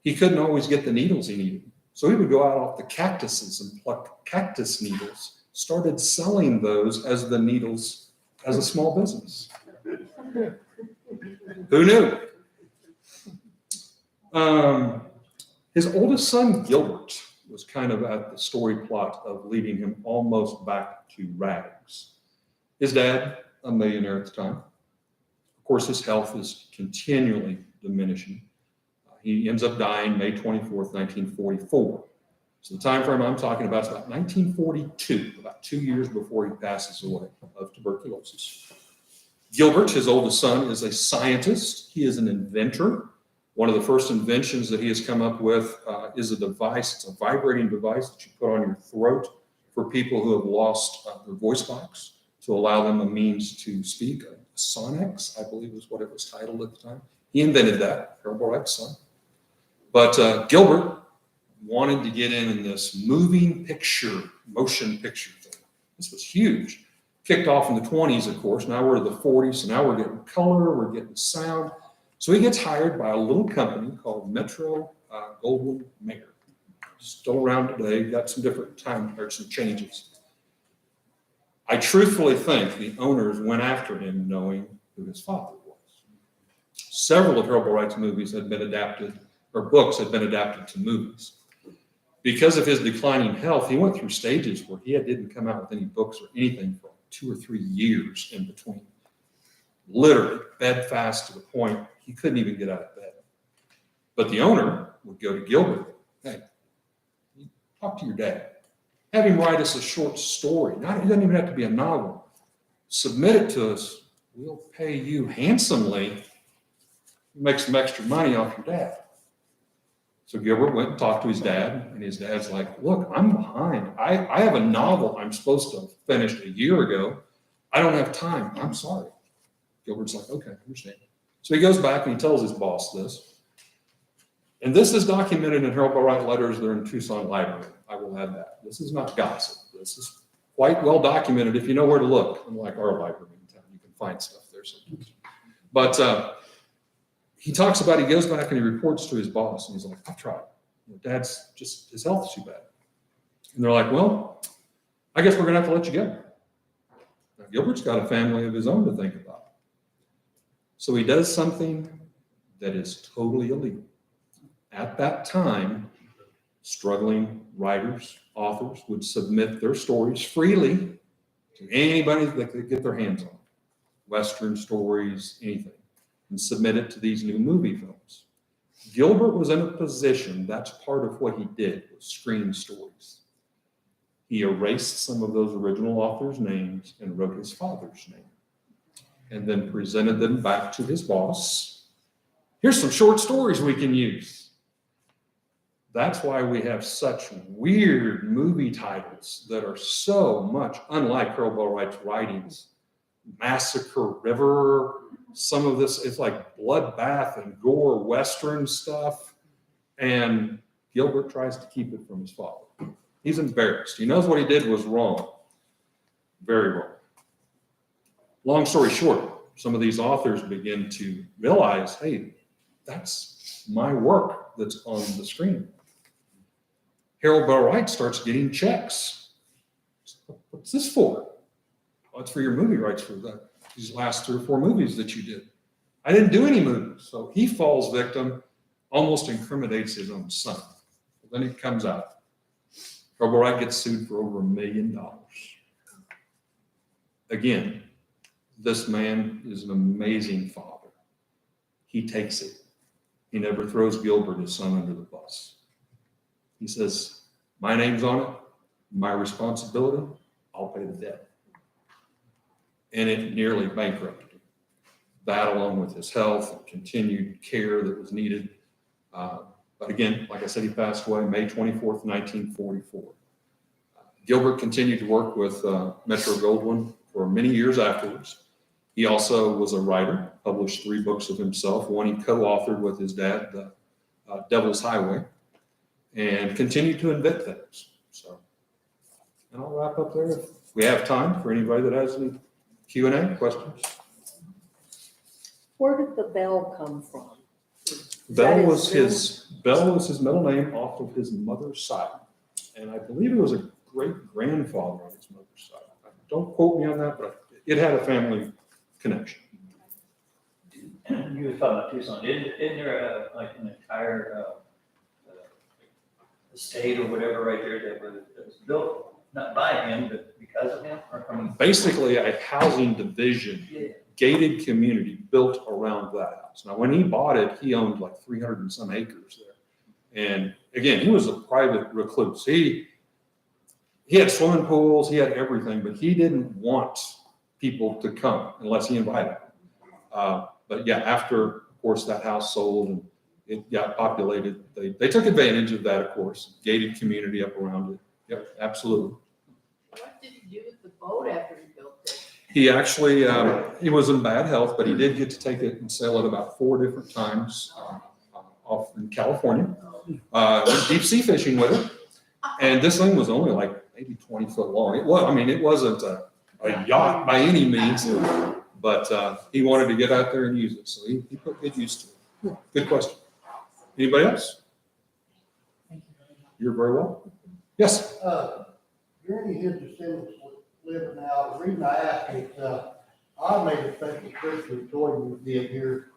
He couldn't always get the needles he needed. So he would go out off the cactuses and pluck cactus needles, started selling those as the needles as a small business. Who knew? His oldest son, Gilbert, was kind of at the story plot of leading him almost back to rags. His dad, a millionaire at the time. Of course, his health is continually diminishing. He ends up dying May 24th, 1944. So the time frame I'm talking about is about 1942, about 2 years before he passes away of tuberculosis. Gilbert, his oldest son, is a scientist. He is an inventor. One of the first inventions that he has come up with is a device. It's a vibrating device that you put on your throat for people who have lost their voice box to allow them a means to speak. Sonex, I believe is what it was titled at the time. He invented that, Harold Bell Wright's son. But Gilbert wanted to get in this motion picture thing. This was huge. Kicked off in the 20s, of course. Now we're in the 40s, so now we're getting color, we're getting sound. So he gets hired by a little company called Metro Goldwyn Mayer. Still around today, got some different time or some changes. I truthfully think the owners went after him knowing who his father was. Several of Harold Bell Wright's movies had been adapted or books had been adapted to movies. Because of his declining health, he went through stages where he didn't come out with any books or anything for 2 or 3 years in between. Literally bedfast to the point he couldn't even get out of bed. But the owner would go to Gilbert, hey, talk to your dad. Have him write us a short story. It doesn't even have to be a novel. Submit it to us. We'll pay you handsomely. Make some extra money off your dad. So Gilbert went and talked to his dad, and his dad's like, look, I'm behind. I have a novel I'm supposed to have finished a year ago. I don't have time. I'm sorry. Gilbert's like, okay, I understand. So he goes back and he tells his boss this. And this is documented in Harold Bell Wright letters that are in Tucson Library. I will add that. This is not gossip. This is quite well documented if you know where to look, unlike our library in town. You can find stuff there sometimes. But he talks about, he goes back and he reports to his boss, and he's like, I've tried. Dad's just, his health is too bad. And they're like, well, I guess we're going to have to let you go. Now, Gilbert's got a family of his own to think about. So he does something that is totally illegal. At that time, struggling writers, authors would submit their stories freely to anybody that could get their hands on. Western stories, anything, and submit it to these new movie films. Gilbert was in a position, that's part of what he did, was screen stories. He erased some of those original authors' names and wrote his father's name, and then presented them back to his boss. Here's some short stories we can use. That's why we have such weird movie titles that are so much unlike Harold Bell Wright's writings. Massacre River, some of this is like bloodbath and gore Western stuff. And Gilbert tries to keep it from his father. He's embarrassed. He knows what he did was wrong. Very wrong. Long story short, some of these authors begin to realize, hey, that's my work that's on the screen. Harold Bell Wright starts getting checks. What's this for? Well, it's for your movie rights for these last 3 or 4 movies that you did. I didn't do any movies. So he falls victim, almost incriminates his own son. Then it comes out. Harold Bell Wright gets sued for over $1 million. Again, this man is an amazing father. He takes it. He never throws Gilbert, his son, under the bus. He says, my name's on it, my responsibility, I'll pay the debt. And it nearly bankrupted him. That, along with his health and continued care that was needed. But again, like I said, he passed away May 24th, 1944. Gilbert continued to work with Metro-Goldwyn for many years afterwards. He also was a writer, published 3 books of himself. One he co-authored with his dad, Devil's Highway, and continued to invent things. So, and I'll wrap up there if we have time for anybody that has any Q&A questions. Where did the Bell come from? Bell was his middle name off of his mother's side, and I believe it was a great-grandfather on his mother's side. Don't quote me on that, but it had a family connection. You were talking about Tucson. Isn't there like an entire estate or whatever right there that was built not by him, but because of him? Or from Basically, a housing division, gated community built around that house. Now, when he bought it, he owned like 300 and some acres there. And again, he was a private recluse. He had swimming pools, he had everything, but he didn't want people to come unless he invited them. But yeah, after, of course, that house sold and it got populated, they took advantage of that, of course, gated community up around it. Yep, absolutely. What did he do with the boat after he built it? He actually, he was in bad health, but he did get to take it and sail it about 4 different times off in California. Went deep sea fishing with it. And this thing was only like maybe 20 foot long. It wasn't a yacht by any means, but he wanted to get out there and use it. So he put good use to it. Good question. Anybody else? You're very welcome. Yes. During his descendants living now, the reason I ask is, I made a special trip to Jordan did here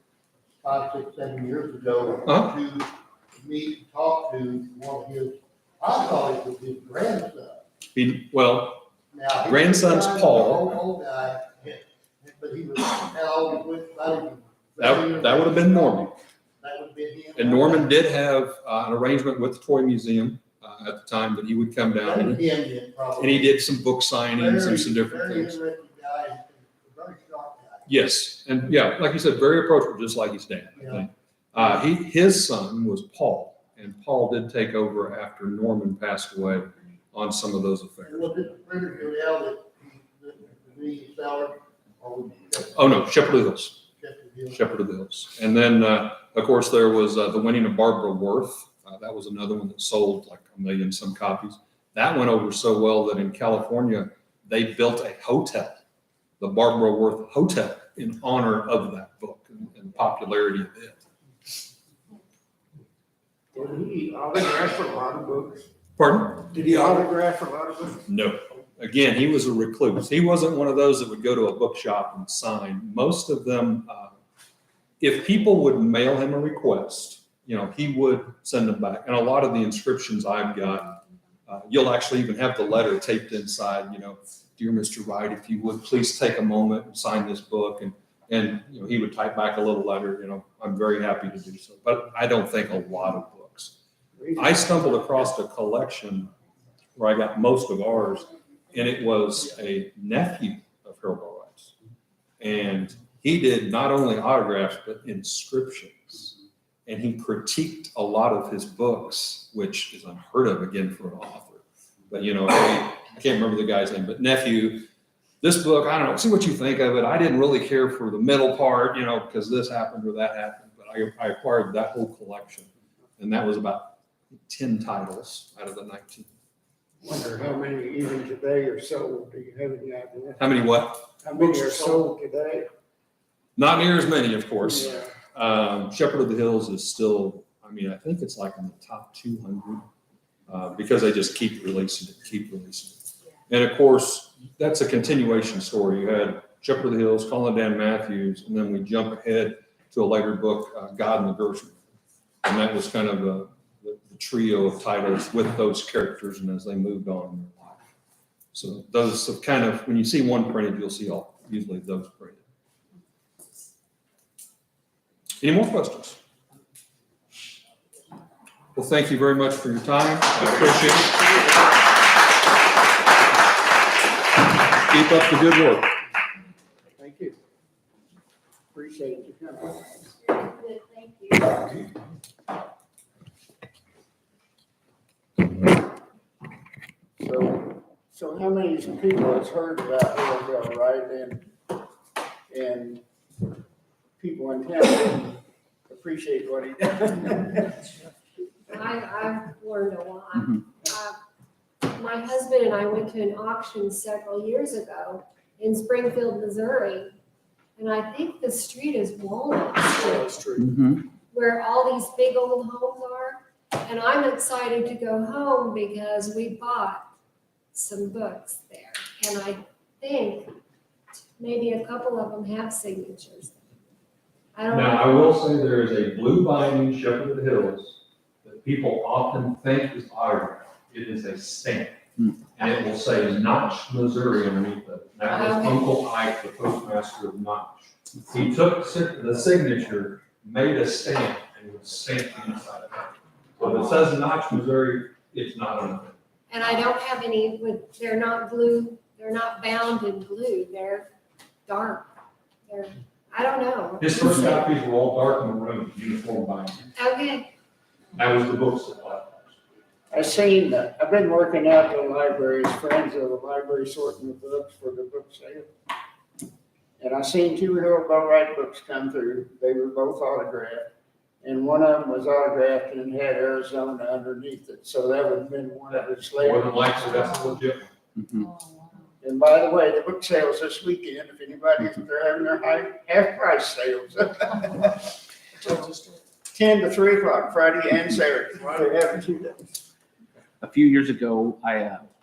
5, 6, 7 years ago to meet and talk to one of his, I thought it was his grandson. Well, Now, he Grandson's was Paul. an old guy, but he was, how old was he? that would have been Norman. That would have been him. And Norman did have an arrangement with the Toy Museum at the time that he would come down. That was And him then, probably. he did some book signings and some different Very things. interesting guy, and a very sharp guy. Yes, and yeah, like you said, very approachable, just like his dad, I think. His son was Paul, and Paul did take over after Norman passed away on some of those affairs. And was it the Printer Gazelle that the seller, or was it Oh, no, Shepherd of the Hills, Shepherd Hill? Shepherd of the Hills. And then, of course, there was The Winning of Barbara Worth. That was another one that sold like 1 million some copies. That went over so well that in California, they built a hotel, the Barbara Worth Hotel, in honor of that book and the popularity of it. Did he autograph a lot of books? Pardon? Did he autograph a lot of books? No. Again, he was a recluse. He wasn't one of those that would go to a bookshop and sign. Most of them, if people would mail him a request, he would send them back. And a lot of the inscriptions I've got, you'll actually even have the letter taped inside, dear Mr. Wright, if you would please take a moment and sign this book. And he would type back a little letter, I'm very happy to do so. But I don't think a lot of books. I stumbled across a collection where I got most of ours, and it was a nephew of Harold Bell Wright's. And he did not only autographs, but inscriptions. And he critiqued a lot of his books, which is unheard of again for an author. But, I can't remember the guy's name, but nephew, this book, I don't know, see what you think of it. I didn't really care for the middle part, because this happened or that happened. But I acquired that whole collection. And that was about 10 titles out of the 19. Wonder how many even today are sold. Do you have any idea? How many what? How many are sold today? Not near as many, of course. Yeah. Shepherd of the Hills is still, I think it's like in the top 200 because they just keep releasing it. And of course, that's a continuation story. You had Shepherd of the Hills, Colin Dan Matthews, and then we jump ahead to a later book, God in the Grocery. And that was kind of the trio of titles with those characters and as they moved on in their life. So those have kind of, when you see one printed, you'll see usually those printed. Any more questions? Well, thank you very much for your time. I appreciate it. Keep up the good work. Thank you. Appreciate you coming. Thank you. So how many people has heard about Harold Bell Wright and people in town didn't appreciate what he did? I've learned a lot. My husband and I went to an auction several years ago in Springfield, Missouri. And I think the street is Walnut Street, where all these big old homes are. And I'm excited to go home because we bought some books there. And I think maybe a couple of them have signatures. I don't know. Now, I will say there is a blue binding Shepherd of the Hills that people often think is autographed. It is a stamp. And it will say Notch, Missouri underneath it. That was Okay. Uncle Ike, the postmaster of Notch. He took the signature, made a stamp, and was stamped inside of it. So if it says Notch, Missouri, it's not on it. And I don't have any they're not blue, they're not bound in blue, they're dark. I don't know. His first copies were all dark maroon, uniform binding. Okay, That was the book supply. I've been working out the libraries, friends of the library sorting the books for the book sale. And I seen 2 Harold Bell Wright books come through. They were both autographed. And one of them was autographed and had Arizona underneath it. So that would have been one of his More later. than likely, that's legit. And by the way, the book sales this weekend, if they're having their half price sales. 10 to 3 o'clock, Friday and Saturday. They're having 2 days. A few years ago,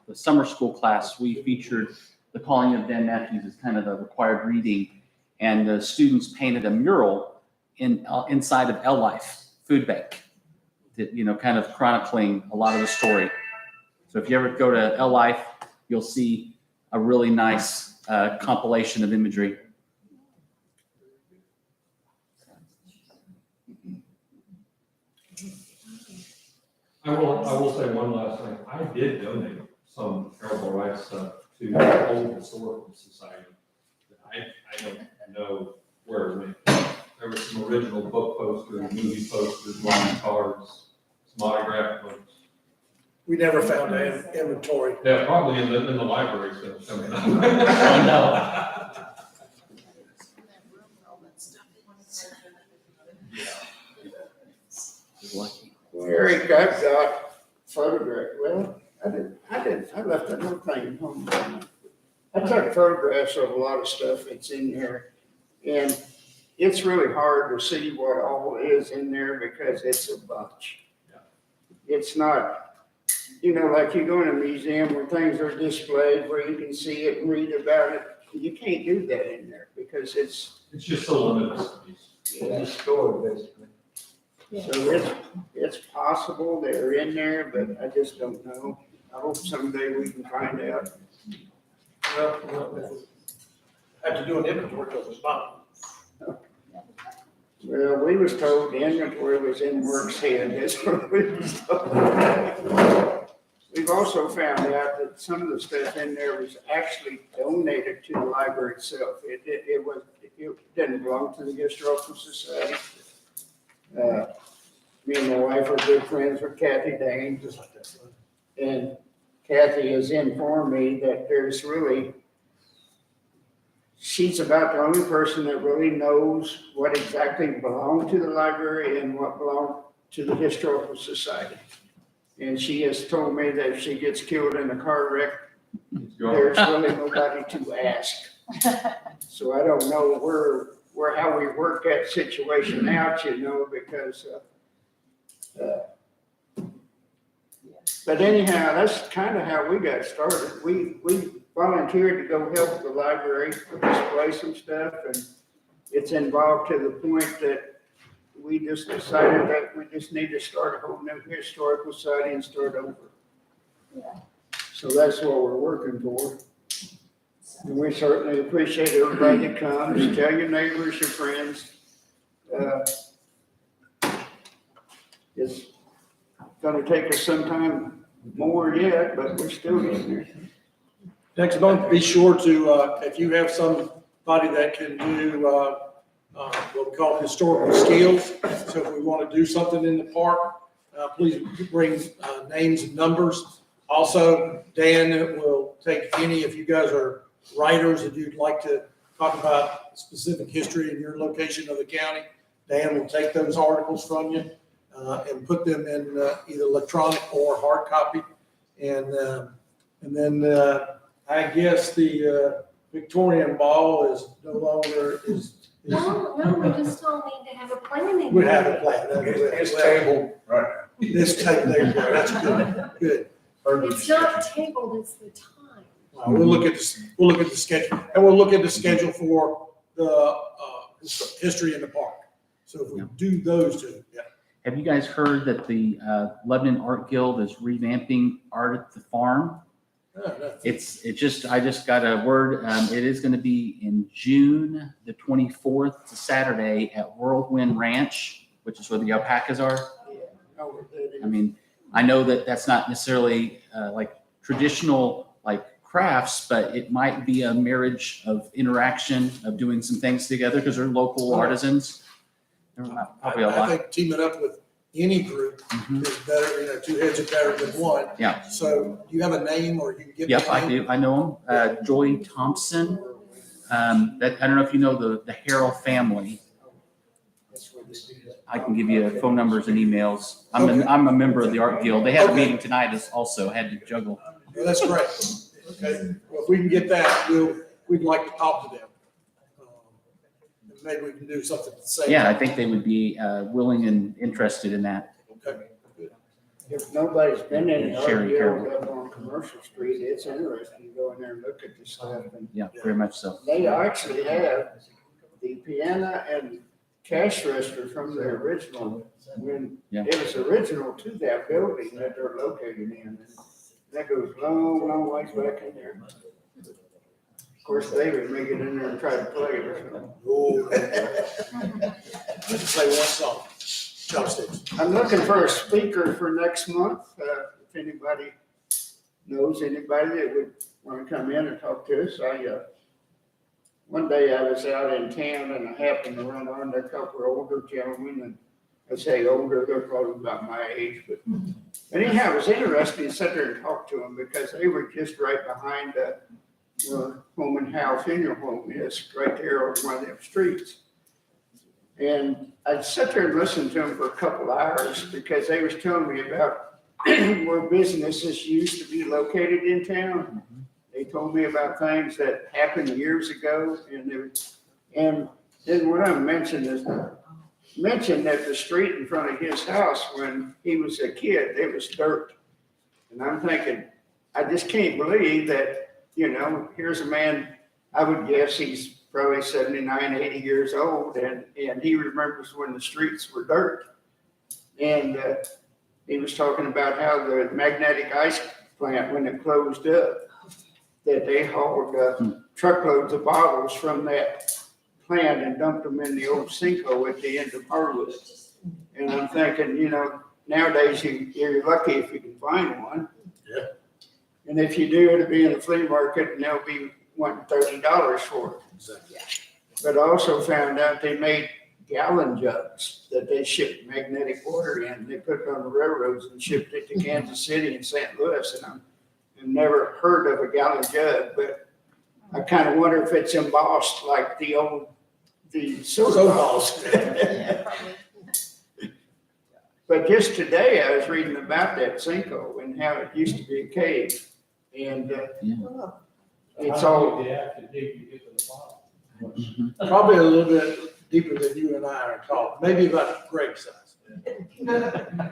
the summer school class, we featured The Calling of Dan Matthews as kind of the required reading. And the students painted a mural inside of L Life Food Bank. that, kind of chronicling a lot of the story. So if you ever go to L Life, you'll see a really nice compilation of imagery. I will say one last thing. I did donate some Harold Bell Wright stuff to the Old Historical Society. I don't know where it went. There were some original book posters, movie posters, line cards, some autographed books. We never found an inventory. Yeah, probably in the library, so. Oh, no. Lucky. Well, Eric, I've got photograph, well, I left another thing at home. I took photographs of a lot of stuff that's in there, and it's really hard to see what all is in there because it's a bunch. It's not, like you go in a museum where things are displayed, where you can see it and read about it. You can't do that in there because it's just so limited. Just stored, basically. So it's possible they're in there, but I just don't know. I hope someday we can find out. Well, have to do an inventory because it's not. Well, we was told the inventory was in Works Head, that's what we was told. We've also found out that some of the stuff in there was actually donated to the library itself. It didn't belong to the Historical Society. Me and my wife are good friends with Kathy Dane, Just like that. and Kathy has informed me that she's about the only person that really knows what exactly belonged to the library and what belonged to the Historical Society. And she has told me that if she gets killed in a car wreck, there's really nobody to ask. So I don't know how we work that situation out, because but anyhow, that's kind of how we got started. We volunteered to go help the library display some stuff, and it's involved to the point that we just decided that we just need to start a whole new historical society and start over. So that's what we're working for. And we certainly appreciate everybody that comes. Tell your neighbors, your friends. It's gonna take us some time more yet, but we're still getting there. Next month, be sure to, if you have somebody that can do what we call historical skills, so if we want to do something in the park, please bring names and numbers. Also, Dan will take any, if you guys are writers and you'd like to talk about specific history in your location of the county, Dan will take those articles from you and put them in either electronic or hard copy. And then I guess the Victorian Ball is no longer No, we just don't need to have a planning. we have a plan. It's tabled right This table, there you go, that's good. It's not tabled, it's the time. We'll look at the schedule, and we'll look at the schedule for the history in the park. So if we do those two, yeah. Have you guys heard that the Lebanon Art Guild is revamping Art at the Farm? I just got a word. It is going to be in June the 24th to Saturday at Whirlwind Ranch, which is where the alpacas are. I mean, I know that that's not necessarily like traditional like crafts, but it might be a marriage of interaction of doing some things together because they're local artisans. Probably a lot. I think teaming up with any group is better, two heads are better than one. Yeah. So do you have a name or you can give me Yep, a I name? do. I know him. Joy Thompson. That I don't know if you know the Harold family. I can give you phone numbers and emails. I'm a member of the Art Guild. They had a meeting tonight also. Had to juggle. Well, that's great. Okay. Well, if we can get that, we'd like to talk to them. Maybe we can do something the same. Yeah, I think they would be willing and interested in that. Okay. If nobody's been in the Sherry Art Guild Carroll. up on Commercial Street, it's interesting to go in there and look at the stuff. And Yeah, very much so. they actually have the piano and cash register from the original, when Yeah. it was original to that building that they're located in. That goes long, long ways back in there. Of course, David may get in there and try to play it. So. Oh, just play one song, chopsticks. I'm looking for a speaker for next month. If anybody knows anybody that would want to come in and talk to us, one day I was out in town and I happened to run on a couple of older gentlemen, and I say older, they're probably about my age, but anyhow, it was interesting to sit there and talk to them because they were just right behind where Home and Howe Funeral Home is, right there on one of them streets. And I'd sit there and listen to them for a couple of hours because they was telling me about where businesses used to be located in town. They told me about things that happened years ago, and then what I mentioned that the street in front of his house when he was a kid, it was dirt. And I'm thinking, I just can't believe that, here's a man, I would guess he's probably 79, 80 years old, and he remembers when the streets were dirt. And he was talking about how the magnetic ice plant, when it closed up, that they hauled truckloads of bottles from that plant and dumped them in the old sinkhole at the end of Harwood. And I'm thinking, nowadays you're lucky if you can find one. Yeah. And if you do, it'll be in the flea market and they'll be wanting $30 for it. Exactly. But I also found out they made gallon jugs that they shipped magnetic water in. They put it on the railroads and shipped it to Kansas City and St. Louis. And I've never heard of a gallon jug, but I kind of wonder if it's embossed like the soda balls. But just today, I was reading about that sinkhole and how it used to be a cave. And it's all, Probably a little bit deeper than you and I are taught, maybe about Greg's size.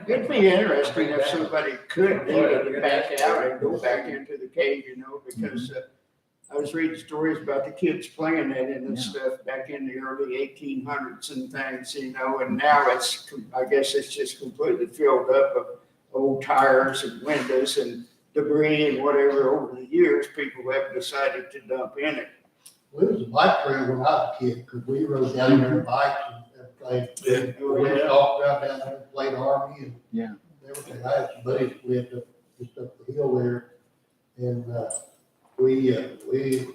it'd be interesting if somebody could dig it back out and go back into the cave, because I was reading stories about the kids playing that and stuff back in the early 1800s and things, and now I guess it's just completely filled up of old tires and windows and debris and whatever over the years people have decided to dump in it. Well, it was a bike trail when I was a kid, because we rode down there on bikes and played. Yeah. We walked around down there and played Army and Yeah. everything. I had some buddies that lived just up the hill there. And we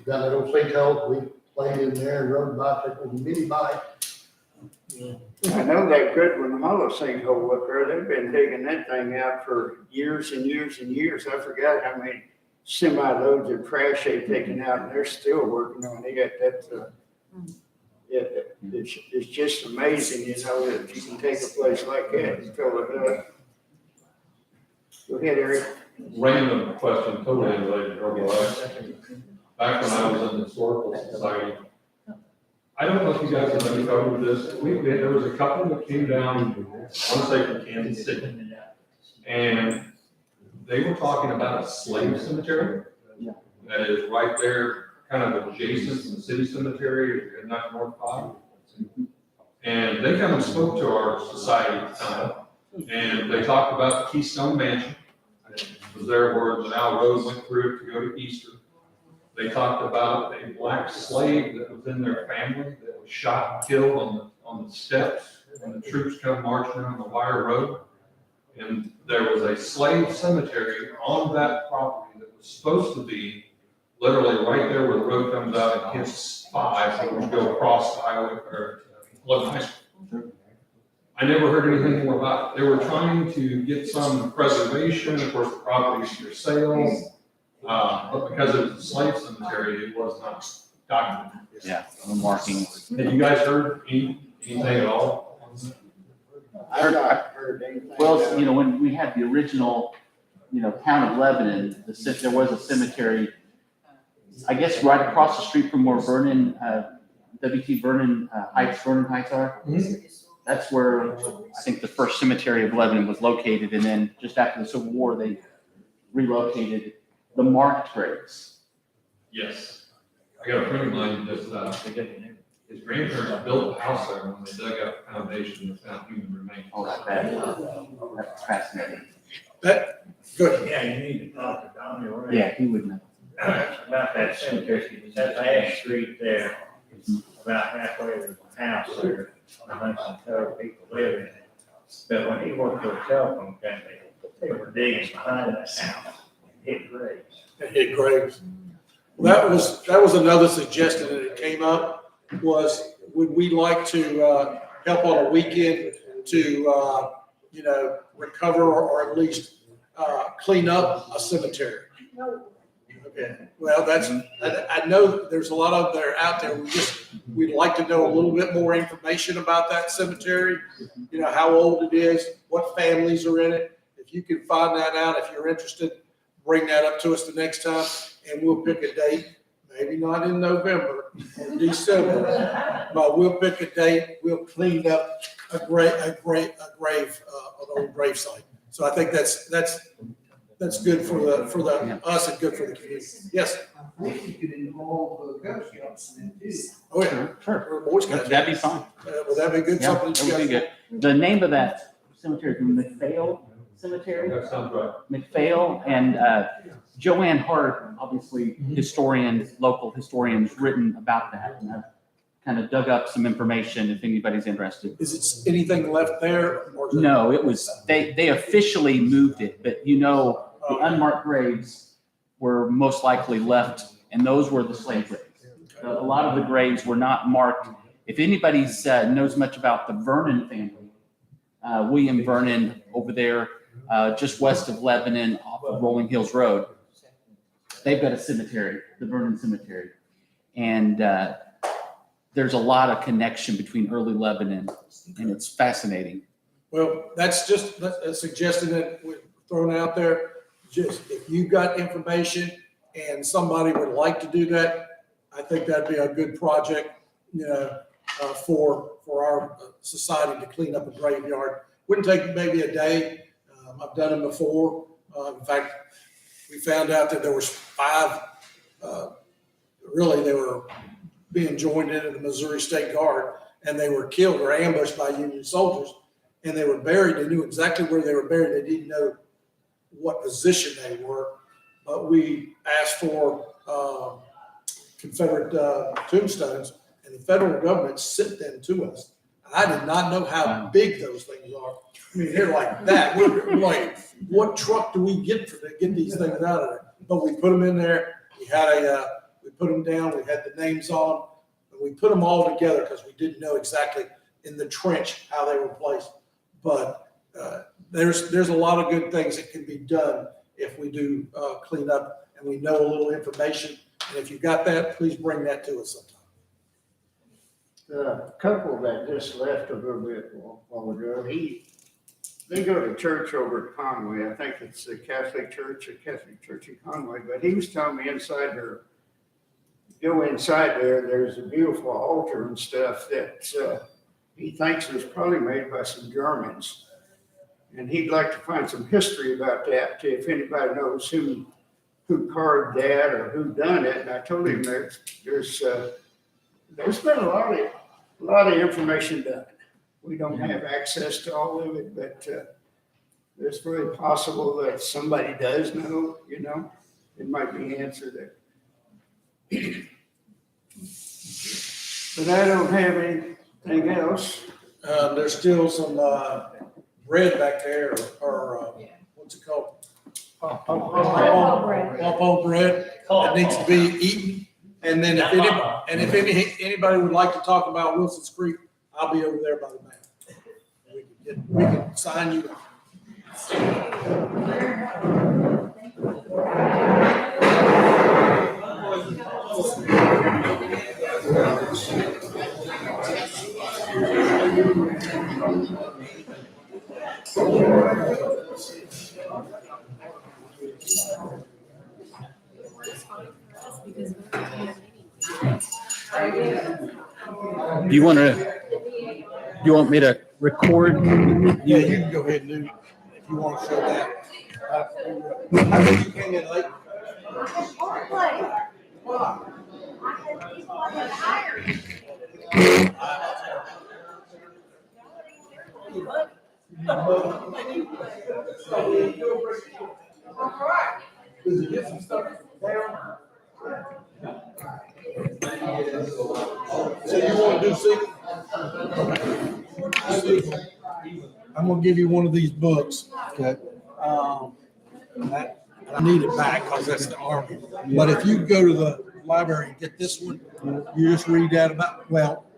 got that old sinkhole, we played in there and rode bicycles and mini bikes. I know that Goodwin Hollow sinkhole up there, they've been digging that thing out for years and years and years. I forgot how many semi-loads of trash they've taken out, and they're still working on it. It's just amazing, that you can take a place like that and fill it up. Go ahead, Eric. Random question, totally unrelated to herbal life. Back when I was in the historical society, I don't know if you guys have ever covered this. There was a couple that came down, I want to say from Kansas City, and they were talking about a slave cemetery that is right there, kind of adjacent to the city cemetery at North 5. And they come and spoke to our society at the time, and they talked about the Keystone Mansion. It was there where the now road went through to go to Easter. They talked about a black slave that was in their family that was shot and killed on the steps when the troops come marching on the wire road. And there was a slave cemetery on that property that was supposed to be literally right there where the road comes out and hits 5, so you go across the highway or Lebanon High School. I never heard anything more about it. They were trying to get some preservation, of course, the property's for sale, but because it was a slave cemetery, it was not documented. Yeah, no marking. Have you guys heard anything at all? I've not heard anything. Well, when we had the original, town of Lebanon, there was a cemetery, I guess, right across the street from where W.T. Vernon Heights are. That's where I think the first cemetery of Lebanon was located. And then just after the Civil War, they relocated the marked graves. Yes. I got a friend of mine that's, his grandparents built a house there. When they dug out the foundation, they found human remains. Oh, that's fascinating. Good. Yeah, you need to talk to Tommy or. Yeah, he would know. About that cemetery, because that's Ash Street there, about halfway to the house there, a bunch of other people live in it. But when he worked for a telephone company, they were digging behind that house, hit graves. It hit graves. That was another suggestion that it came up, was would we like to help on a weekend to, recover or at least clean up a cemetery? Okay, well, I know there's a lot of there out there. We'd like to know a little bit more information about that cemetery. How old it is, what families are in it. If you can find that out, if you're interested, bring that up to us the next time, and we'll pick a date. Maybe not in November or December, but we'll pick a date. We'll clean up an old grave site. So I think that's good for the us and good for the community. Yes. I think you could involve Girl Scouts in it too. Oh yeah. Sure. We're Boy Scouts. That'd be fine. Would that be good? Yeah, Something that would be you guys- good. The name of that cemetery is McPhail Cemetery. That sounds right. McPhail and Joanne Hart, obviously local historians written about that. And I've kind of dug up some information if anybody's interested. Is it anything left there? Or is it- No, it was, they officially moved it, but the unmarked graves were most likely left, and those were the slave graves. A lot of the graves were not marked. If anybody's knows much about the Vernon family, William Vernon over there, just west of Lebanon off of Rolling Hills Road, they've got a cemetery, the Vernon Cemetery. And there's a lot of connection between early Lebanon, and it's fascinating. Well, that's just a suggestion that we're throwing out there. Just if you've got information and somebody would like to do that, I think that'd be a good project, for our society to clean up a graveyard. Wouldn't take maybe a day. I've done them before. In fact, we found out that there was 5, they were being joined into the Missouri State Guard, and they were killed or ambushed by Union soldiers, and they were buried. They knew exactly where they were buried. They didn't know what position they were, but we asked for Confederate tombstones, and the federal government sent them to us. I did not know how big those things are. I mean, they're like that. We're like, what truck do we get to get these things out of there? But we put them in there. We put them down. We had the names on them, and we put them all together because we didn't know exactly in the trench how they were placed. But there's a lot of good things that can be done if we do clean up and we know a little information. And if you got that, please bring that to us sometime. The couple that just left a little bit while ago, they go to church over at Conway. I think it's the Catholic Church in Conway, but he was telling me go inside there, there's a beautiful altar and stuff that he thinks was probably made by some Germans. And he'd like to find some history about that, too, if anybody knows who carved that or who done it. And I told him there's been a lot of information done. We don't have access to all of it, but it's very possible that somebody does know, it might be answered there. But I don't have anything else. There's still some bread back there, or what's it called? Pawpaw bread. Pawpaw bread that needs to be eaten. And then if anybody would like to talk about Wilson's Creek, I'll be over there by the map. We can sign you up. Do you want me to record? Yeah, you can go ahead and do it if you want to show that. I think you came in late. Does it get some stuff down? So you want to do secret? I'm gonna give you one of these books. Okay. I need it back because that's the Army. But if you go to the library and get this one, you just read that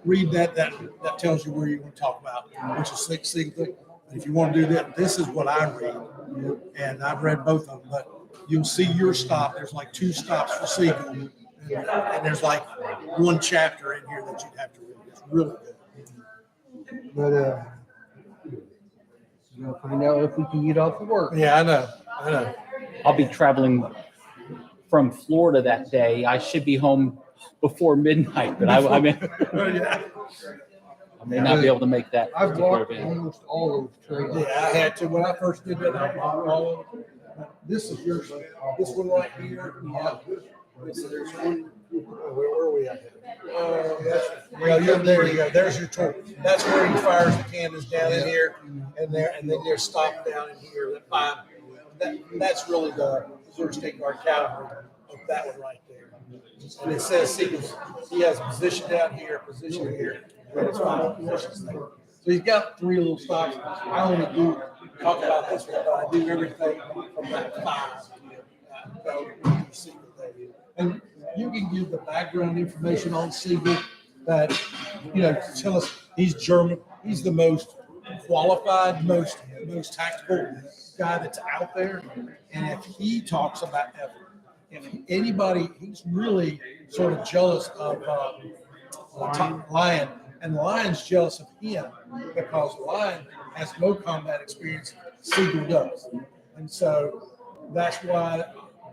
read that tells you where you want to talk about, which is Six Sigma. And if you want to do that, this is what I read. And I've read both of them, but you'll see your stop. There's like 2 stops for Siegel. And there's like 1 chapter in here that you'd have to read. It's really good. But, We'll find out if we can get off of work. yeah, I know. I'll be traveling from Florida that day. I should be home before midnight, but I may not be able to make that. I've particular walked event. almost all those trails. Yeah, I had to, when I first did that, I walked all of them. This is yours, this one right here. Yeah. There's one, where are we at? There you go, there's your tool. That's where he fires the cannons down in here, and then there's stop down in here, that's really the Missouri State Guard cavalry of that one right there. And it says he has a position down here, position here, and it's 5 positions there. So he's got 3 little stops. I only talk about this one, but I do everything from that 5. And you can give the background information on Siegel that, tell us he's German. He's the most qualified, most tactical guy that's out there. And if he talks about if anybody, he's really sort of jealous of Lion, and Lion's jealous of him because Lion has no combat experience. Siegel does, and so that's why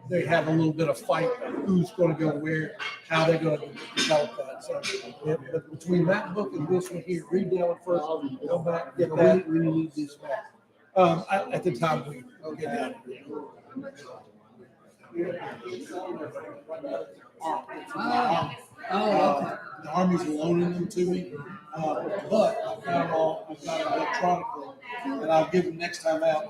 they have a little bit of fight. Who's going to go where? How they're going to develop that. So, but between that book and this one here, read that one first. Go back, get that. We need this back. At the time we get that. The Army's loaning them to me, but I got them electronically, and I'll give them next time out.